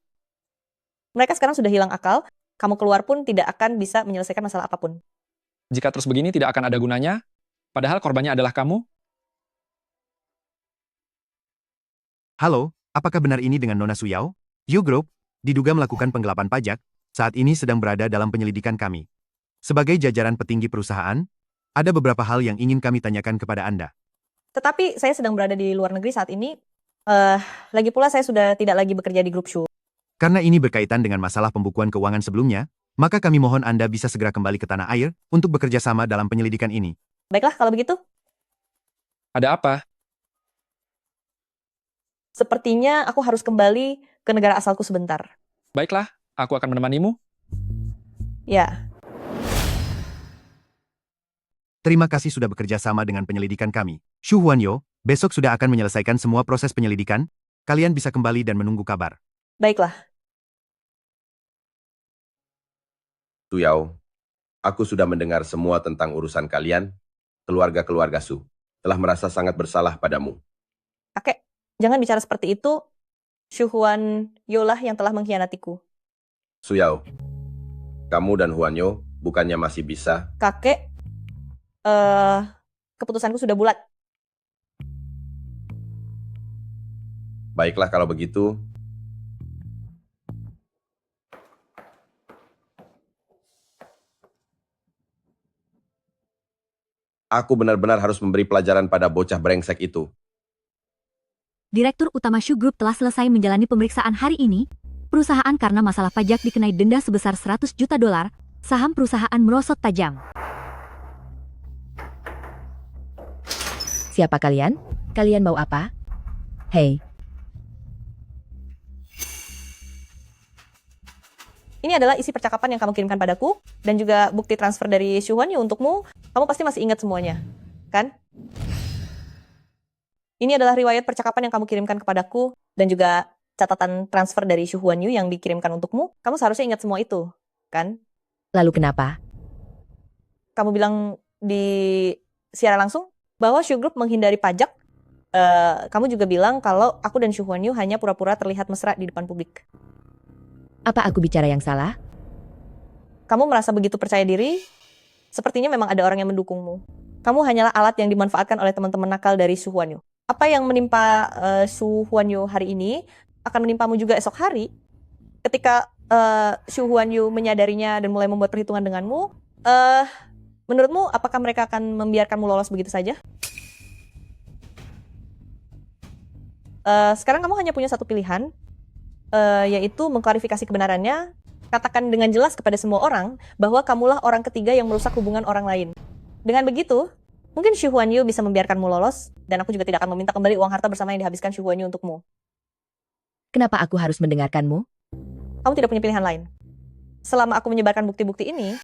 S1: Mereka sekarang sudah hilang akal, kamu keluar pun tidak akan bisa menyelesaikan masalah apapun.
S14: Jika terus begini tidak akan ada gunanya, padahal korbannya adalah kamu.
S7: Halo, apakah benar ini dengan Nona Su Yao? You Group diduga melakukan penggelapan pajak, saat ini sedang berada dalam penyelidikan kami. Sebagai jajaran petinggi perusahaan, ada beberapa hal yang ingin kami tanyakan kepada Anda.
S1: Tetapi saya sedang berada di luar negeri saat ini. Lagi pula saya sudah tidak lagi bekerja di grup Shu.
S7: Karena ini berkaitan dengan masalah pembukuan keuangan sebelumnya, maka kami mohon Anda bisa segera kembali ke tanah air untuk bekerja sama dalam penyelidikan ini.
S1: Baiklah kalau begitu.
S14: Ada apa?
S1: Sepertinya aku harus kembali ke negara asalku sebentar.
S14: Baiklah, aku akan menemanimu.
S1: Ya.
S7: Terima kasih sudah bekerja sama dengan penyelidikan kami. Shu Huanyo, besok sudah akan menyelesaikan semua proses penyelidikan. Kalian bisa kembali dan menunggu kabar.
S1: Baiklah.
S21: Su Yao, aku sudah mendengar semua tentang urusan kalian, keluarga-keluarga Su. Telah merasa sangat bersalah padamu.
S1: Kakek, jangan bicara seperti itu. Shu Huanyo lah yang telah mengkhianatiku.
S21: Su Yao, kamu dan Huanyo bukannya masih bisa?
S1: Kakek, keputusanku sudah bulat.
S21: Baiklah kalau begitu. Aku benar-benar harus memberi pelajaran pada bocah brengsek itu.
S3: Direktur Utama Shu Group telah selesai menjalani pemeriksaan hari ini. Perusahaan karena masalah pajak dikenai denda sebesar 100 juta dolar. Saham perusahaan merosot tajam.
S6: Siapa kalian? Kalian mau apa? Hei.
S1: Ini adalah isi percakapan yang kamu kirimkan padaku, dan juga bukti transfer dari Shu Huanyo untukmu. Kamu pasti masih ingat semuanya, kan? Ini adalah riwayat percakapan yang kamu kirimkan kepadaku, dan juga catatan transfer dari Shu Huanyo yang dikirimkan untukmu. Kamu seharusnya ingat semua itu, kan?
S6: Lalu kenapa?
S1: Kamu bilang di siaran langsung bahwa Shu Group menghindari pajak. Kamu juga bilang kalau aku dan Shu Huanyo hanya pura-pura terlihat mesra di depan publik.
S6: Apa aku bicara yang salah?
S1: Kamu merasa begitu percaya diri? Sepertinya memang ada orang yang mendukungmu. Kamu hanyalah alat yang dimanfaatkan oleh teman-teman nakal dari Shu Huanyo. Apa yang menimpa Shu Huanyo hari ini akan menimpamu juga esok hari. Ketika Shu Huanyo menyadarinya dan mulai membuat perhitungan denganmu, menurutmu apakah mereka akan membiarkanmu lolos begitu saja? Sekarang kamu hanya punya satu pilihan, yaitu mengklarifikasi kebenarannya. Katakan dengan jelas kepada semua orang bahwa kamulah orang ketiga yang merusak hubungan orang lain. Dengan begitu, mungkin Shu Huanyo bisa membiarkanmu lolos, dan aku juga tidak akan meminta kembali uang harta bersama yang dihabiskan Shu Huanyo untukmu.
S6: Kenapa aku harus mendengarkanmu?
S1: Kamu tidak punya pilihan lain. Selama aku menyebarkan bukti-bukti ini,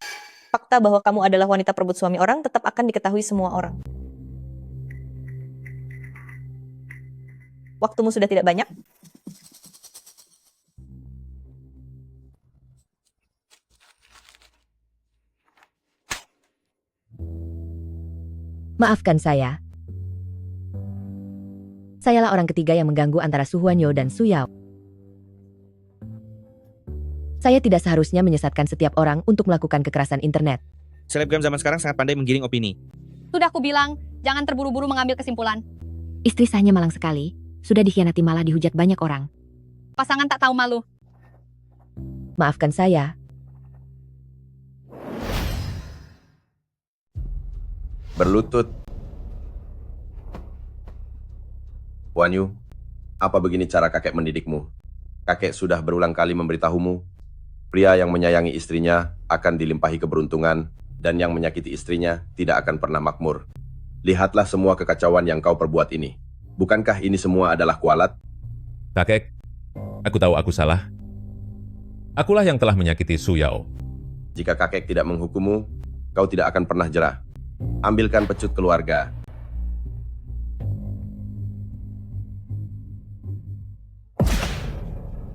S1: fakta bahwa kamu adalah wanita perebut suami orang tetap akan diketahui semua orang. Waktumu sudah tidak banyak.
S6: Maafkan saya. Sayalah orang ketiga yang mengganggu antara Su Huanyo dan Su Yao. Saya tidak seharusnya menyesatkan setiap orang untuk melakukan kekerasan internet.
S18: Selebgram zaman sekarang sangat pandai menggiring opini.
S3: Sudah aku bilang, jangan terburu-buru mengambil kesimpulan.
S6: Istri sahnya malang sekali, sudah dikhianati malah dihujat banyak orang.
S3: Pasangan tak tahu malu.
S6: Maafkan saya.
S21: Berlutut. Huan Yu, apa begini cara kakek mendidikmu? Kakek sudah berulang kali memberitahumu, pria yang menyayangi istrinya akan dilimpahi keberuntungan, dan yang menyakiti istrinya tidak akan pernah makmur. Lihatlah semua kekacauan yang kau perbuat ini. Bukankah ini semua adalah kualat?
S4: Kakek, aku tahu aku salah. Akulah yang telah menyakiti Su Yao.
S21: Jika kakek tidak menghukummu, kau tidak akan pernah jerah. Ambilkan pecut keluarga.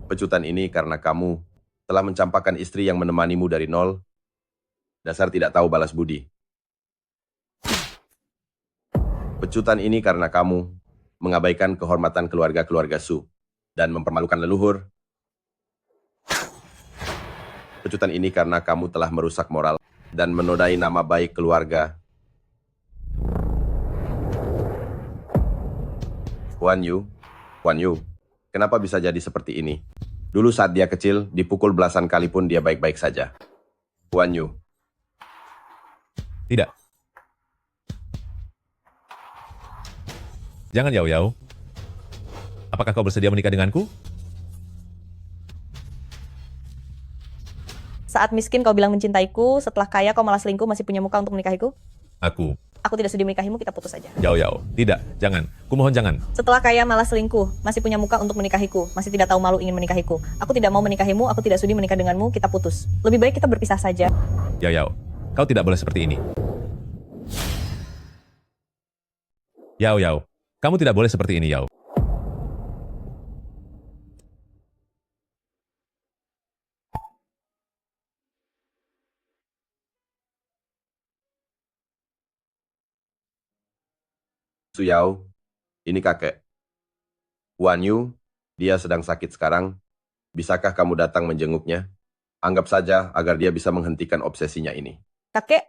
S21: Pecutan ini karena kamu telah mencampakkan istri yang menemanimu dari nol. Dasar tidak tahu balas budi. Pecutan ini karena kamu mengabaikan kehormatan keluarga-keluarga Su dan mempermalukan leluhur. Pecutan ini karena kamu telah merusak moral dan menodai nama baik keluarga. Huan Yu, kenapa bisa jadi seperti ini? Dulu saat dia kecil, dipukul belasan kali pun dia baik-baik saja. Huan Yu.
S4: Tidak. Jangan Yao Yao. Apakah kau bersedia menikah denganku?
S1: Saat miskin kau bilang mencintaiku, setelah kaya kau malah selingkuh, masih punya muka untuk menikahiku?
S4: Aku
S1: tidak sudi menikahimu, kita putus saja.
S4: Yao Yao. Tidak, jangan. Kumohon jangan.
S1: Setelah kaya malah selingkuh, masih punya muka untuk menikahiku, masih tidak tahu malu ingin menikahiku. Aku tidak mau menikahimu, aku tidak sudi menikah denganmu, kita putus. Lebih baik kita berpisah saja.
S4: Yao Yao, kau tidak boleh seperti ini. Yao Yao, kamu tidak boleh seperti ini Yao.
S21: Su Yao, ini kakek. Huan Yu, dia sedang sakit sekarang. Bisakah kamu datang menjenguknya? Anggap saja agar dia bisa menghentikan obsesinya ini.
S1: Kakek,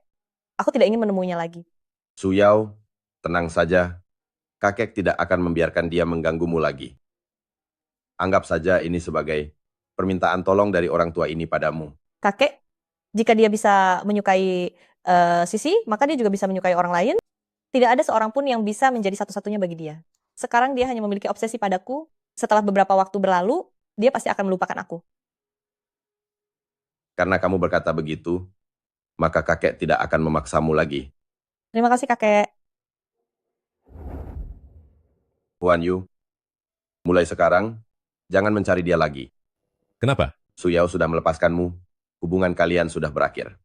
S1: aku tidak ingin menemuinya lagi.
S21: Su Yao, tenang saja. Kakek tidak akan membiarkan dia mengganggumu lagi. Anggap saja ini sebagai permintaan tolong dari orang tua ini padamu.
S1: Kakek, jika dia bisa menyukai Sisi, maka dia juga bisa menyukai orang lain. Tidak ada seorang pun yang bisa menjadi satu-satunya bagi dia. Sekarang dia hanya memiliki obsesi padaku. Setelah beberapa waktu berlalu, dia pasti akan melupakan aku.
S21: Karena kamu berkata begitu, maka kakek tidak akan memaksamu lagi.
S1: Terima kasih kakek.
S21: Huan Yu, mulai sekarang, jangan mencari dia lagi.
S4: Kenapa?
S21: Su Yao sudah melepaskanmu, hubungan kalian sudah berakhir.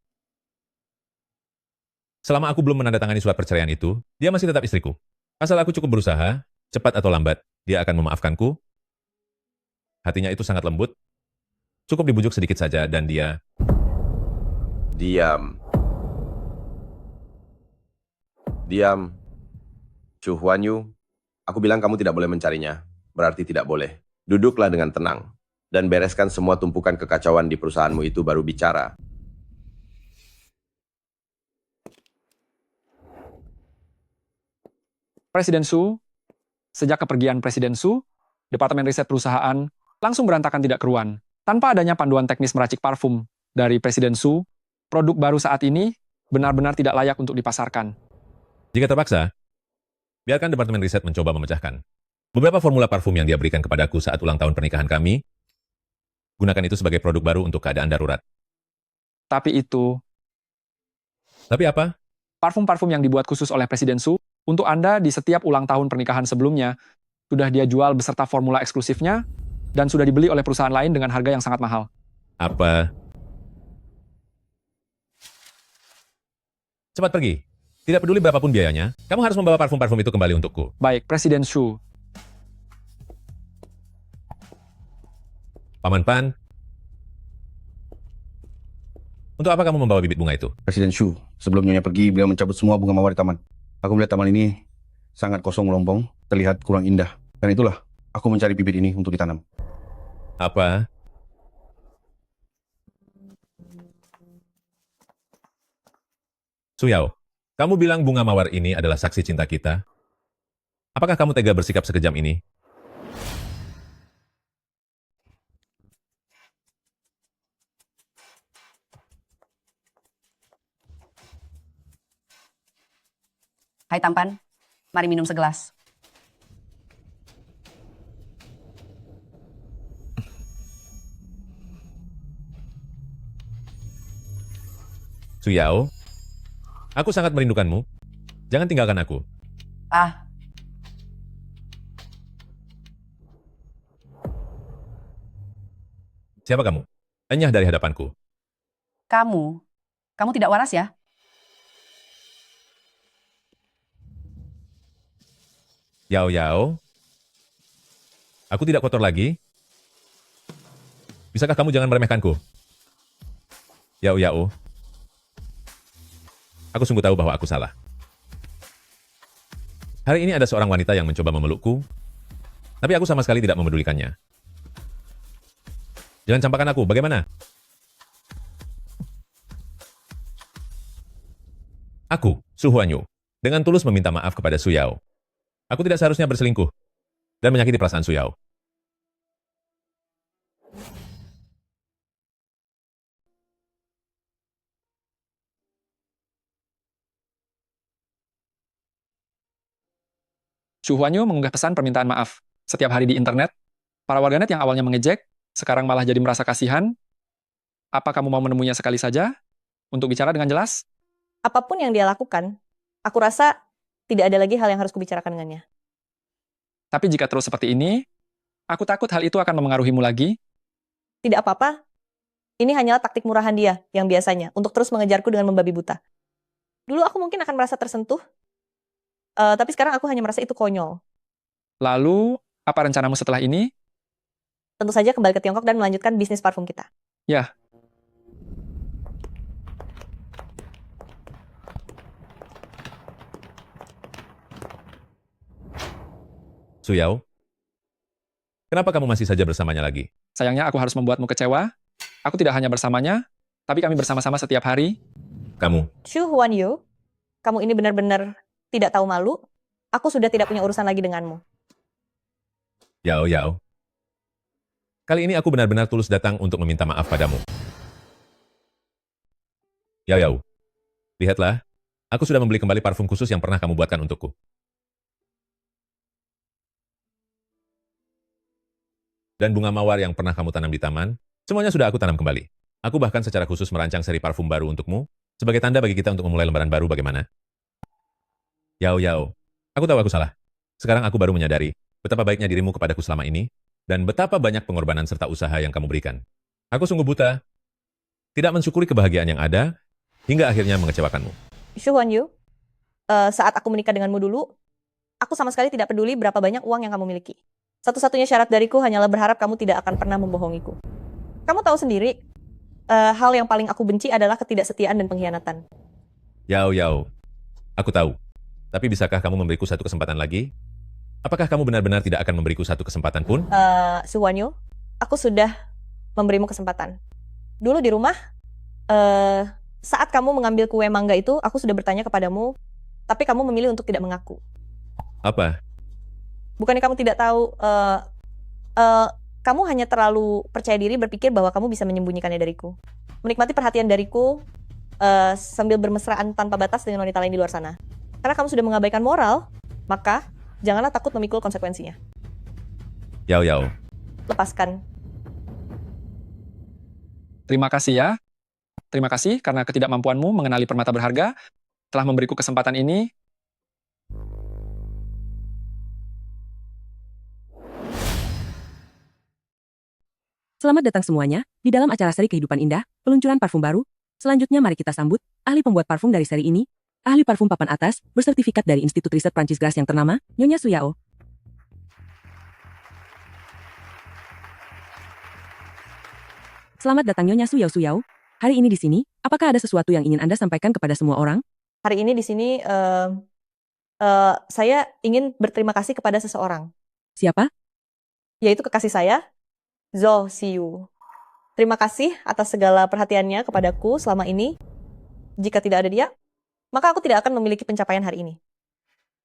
S4: Selama aku belum menandatangani surat perceraian itu, dia masih tetap istriku. Asal aku cukup berusaha, cepat atau lambat, dia akan memaafkanku. Hatinya itu sangat lembut. Cukup dibujuk sedikit saja dan dia...
S21: Diam. Diam. Chu Huan Yu, aku bilang kamu tidak boleh mencarinya. Berarti tidak boleh. Duduklah dengan tenang. Dan bereskan semua tumpukan kekacauan di perusahaanmu itu baru bicara.
S14: Presiden Su, sejak kepergian Presiden Su, Departemen Riset Perusahaan langsung berantakan tidak keruan. Tanpa adanya panduan teknis meracik parfum dari Presiden Su, produk baru saat ini benar-benar tidak layak untuk dipasarkan.
S4: Jika terpaksa, biarkan Departemen Riset mencoba memecahkan. Beberapa formula parfum yang dia berikan kepadaku saat ulang tahun pernikahan kami, gunakan itu sebagai produk baru untuk keadaan darurat.
S14: Tapi apa? Parfum-parfum yang dibuat khusus oleh Presiden Su, untuk Anda di setiap ulang tahun pernikahan sebelumnya, sudah dia jual beserta formula eksklusifnya, dan sudah dibeli oleh perusahaan lain dengan harga yang sangat mahal.
S4: Apa? Cepat pergi. Tidak peduli berapapun biayanya, kamu harus membawa parfum-parfum itu kembali untukku.
S14: Baik, Presiden Su.
S4: Paman Pan, untuk apa kamu membawa bibit bunga itu?
S5: Presiden Shu, sebelum Nyonya pergi, beliau mencabut semua bunga mawar di taman. Aku melihat taman ini sangat kosong melompong, terlihat kurang indah. Dan itulah, aku mencari bibit ini untuk ditanam.
S4: Apa? Su Yao, kamu bilang bunga mawar ini adalah saksi cinta kita? Apakah kamu tega bersikap sekejam ini?
S8: Hai tampan, mari minum segelas.
S4: Suyao, aku sangat merindukanmu. Jangan tinggalkan aku.
S8: Ah,
S4: Siapa kamu? Enyah dari hadapanku.
S8: kamu tidak waras ya?
S4: Yao Yao. Aku tidak kotor lagi. Bisakah kamu jangan meremehkanku? Yao Yao. Aku sungguh tahu bahwa aku salah. Hari ini ada seorang wanita yang mencoba memelukku, tapi aku sama sekali tidak memedulikannya. Jangan campakkan aku, bagaimana? Aku, Su Huanyu, dengan tulus meminta maaf kepada Su Yao. Aku tidak seharusnya berselingkuh dan menyakiti perasaan Su Yao.
S14: Su Huanyu mengunggah pesan permintaan maaf. Setiap hari di internet, para warganet yang awalnya mengejek, sekarang malah jadi merasa kasihan. Apa kamu mau menemuinya sekali saja? Untuk bicara dengan jelas?
S1: Apapun yang dia lakukan, aku rasa tidak ada lagi hal yang harus kubicarakan dengannya.
S14: Tapi jika terus seperti ini, aku takut hal itu akan memengaruhimu lagi.
S1: Tidak apa-apa. Ini hanyalah taktik murahan dia yang biasanya untuk terus mengejarku dengan membabi buta. Dulu aku mungkin akan merasa tersentuh, tapi sekarang aku hanya merasa itu konyol.
S14: Lalu, apa rencanamu setelah ini?
S1: Tentu saja kembali ke Tiongkok dan melanjutkan bisnis parfum kita.
S14: Ya,
S4: Su Yao, kenapa kamu masih saja bersamanya lagi?
S14: sayangnya aku harus membuatmu kecewa. Aku tidak hanya bersamanya, tapi kami bersama-sama setiap hari.
S4: Kamu,
S1: Xu Huanyu, kamu ini benar-benar tidak tahu malu. Aku sudah tidak punya urusan lagi denganmu.
S4: Yao Yao. Kali ini aku benar-benar tulus datang untuk meminta maaf padamu. Yao Yao, lihatlah, aku sudah membeli kembali parfum khusus yang pernah kamu buatkan untukku. Dan bunga mawar yang pernah kamu tanam di taman, semuanya sudah aku tanam kembali. Aku bahkan secara khusus merancang seri parfum baru untukmu, sebagai tanda bagi kita untuk memulai lembaran baru bagaimana? Yao Yao, aku tahu aku salah. Sekarang aku baru menyadari betapa baiknya dirimu kepadaku selama ini, dan betapa banyak pengorbanan serta usaha yang kamu berikan. Aku sungguh buta, tidak mensyukuri kebahagiaan yang ada, hingga akhirnya mengecewakanmu.
S1: Xu Huanyu, saat aku menikah denganmu dulu, aku sama sekali tidak peduli berapa banyak uang yang kamu miliki. Satu-satunya syarat dariku hanyalah berharap kamu tidak akan pernah membohongiku. Kamu tahu sendiri, hal yang paling aku benci adalah ketidaksetiaan dan pengkhianatan.
S4: Yao Yao, aku tahu. Tapi bisakah kamu memberiku satu kesempatan lagi? Apakah kamu benar-benar tidak akan memberiku satu kesempatan pun?
S1: Xu Huanyu, aku sudah memberimu kesempatan. Dulu di rumah, saat kamu mengambil kue mangga itu, aku sudah bertanya kepadamu, tapi kamu memilih untuk tidak mengaku.
S4: Apa?
S1: Bukannya kamu tidak tahu, kamu hanya terlalu percaya diri berpikir bahwa kamu bisa menyembunyikannya dariku. Menikmati perhatian dariku sambil bermesraan tanpa batas dengan wanita lain di luar sana. Karena kamu sudah mengabaikan moral, maka janganlah takut memikul konsekuensinya.
S4: Yao Yao,
S1: Lepaskan.
S14: Terima kasih ya. Terima kasih karena ketidakmampuanmu mengenali permata berharga telah memberiku kesempatan ini.
S13: Selamat datang semuanya, di dalam acara seri Kehidupan Indah, peluncuran parfum baru. Selanjutnya mari kita sambut, ahli pembuat parfum dari seri ini, ahli parfum papan atas, bersertifikat dari Institut Riset Prancis Grasse yang ternama, Nyonya Su Yao. Selamat datang Nyonya Su Yao. Hari ini di sini, apakah ada sesuatu yang ingin Anda sampaikan kepada semua orang?
S1: Hari ini di sini, saya ingin berterima kasih kepada seseorang.
S13: Siapa?
S1: Yaitu kekasih saya, Zhou Xiyu. Terima kasih atas segala perhatiannya kepadaku selama ini. Jika tidak ada dia, maka aku tidak akan memiliki pencapaian hari ini.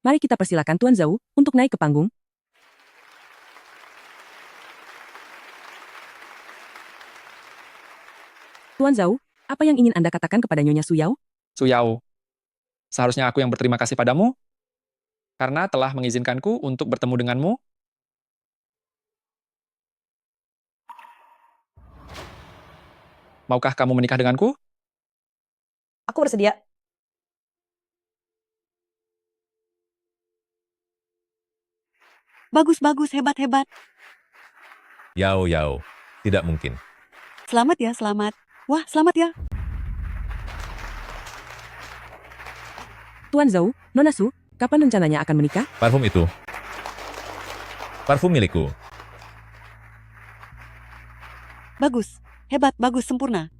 S13: Mari kita persilakan Tuan Zhou untuk naik ke panggung. Tuan Zhou, apa yang ingin Anda katakan kepada Nyonya Su Yao?
S14: Su Yao, seharusnya aku yang berterima kasih padamu, karena telah mengizinkanku untuk bertemu denganmu. Maukah kamu menikah denganku?
S1: Aku bersedia.
S9: Bagus, bagus, hebat, hebat.
S4: Yao, tidak mungkin.
S9: Selamat ya, selamat. Wah, selamat ya.
S13: Tuan Zhou, Nona Su, kapan rencananya akan menikah?
S4: Parfum itu. Parfum milikku.
S9: Bagus, hebat, bagus, sempurna.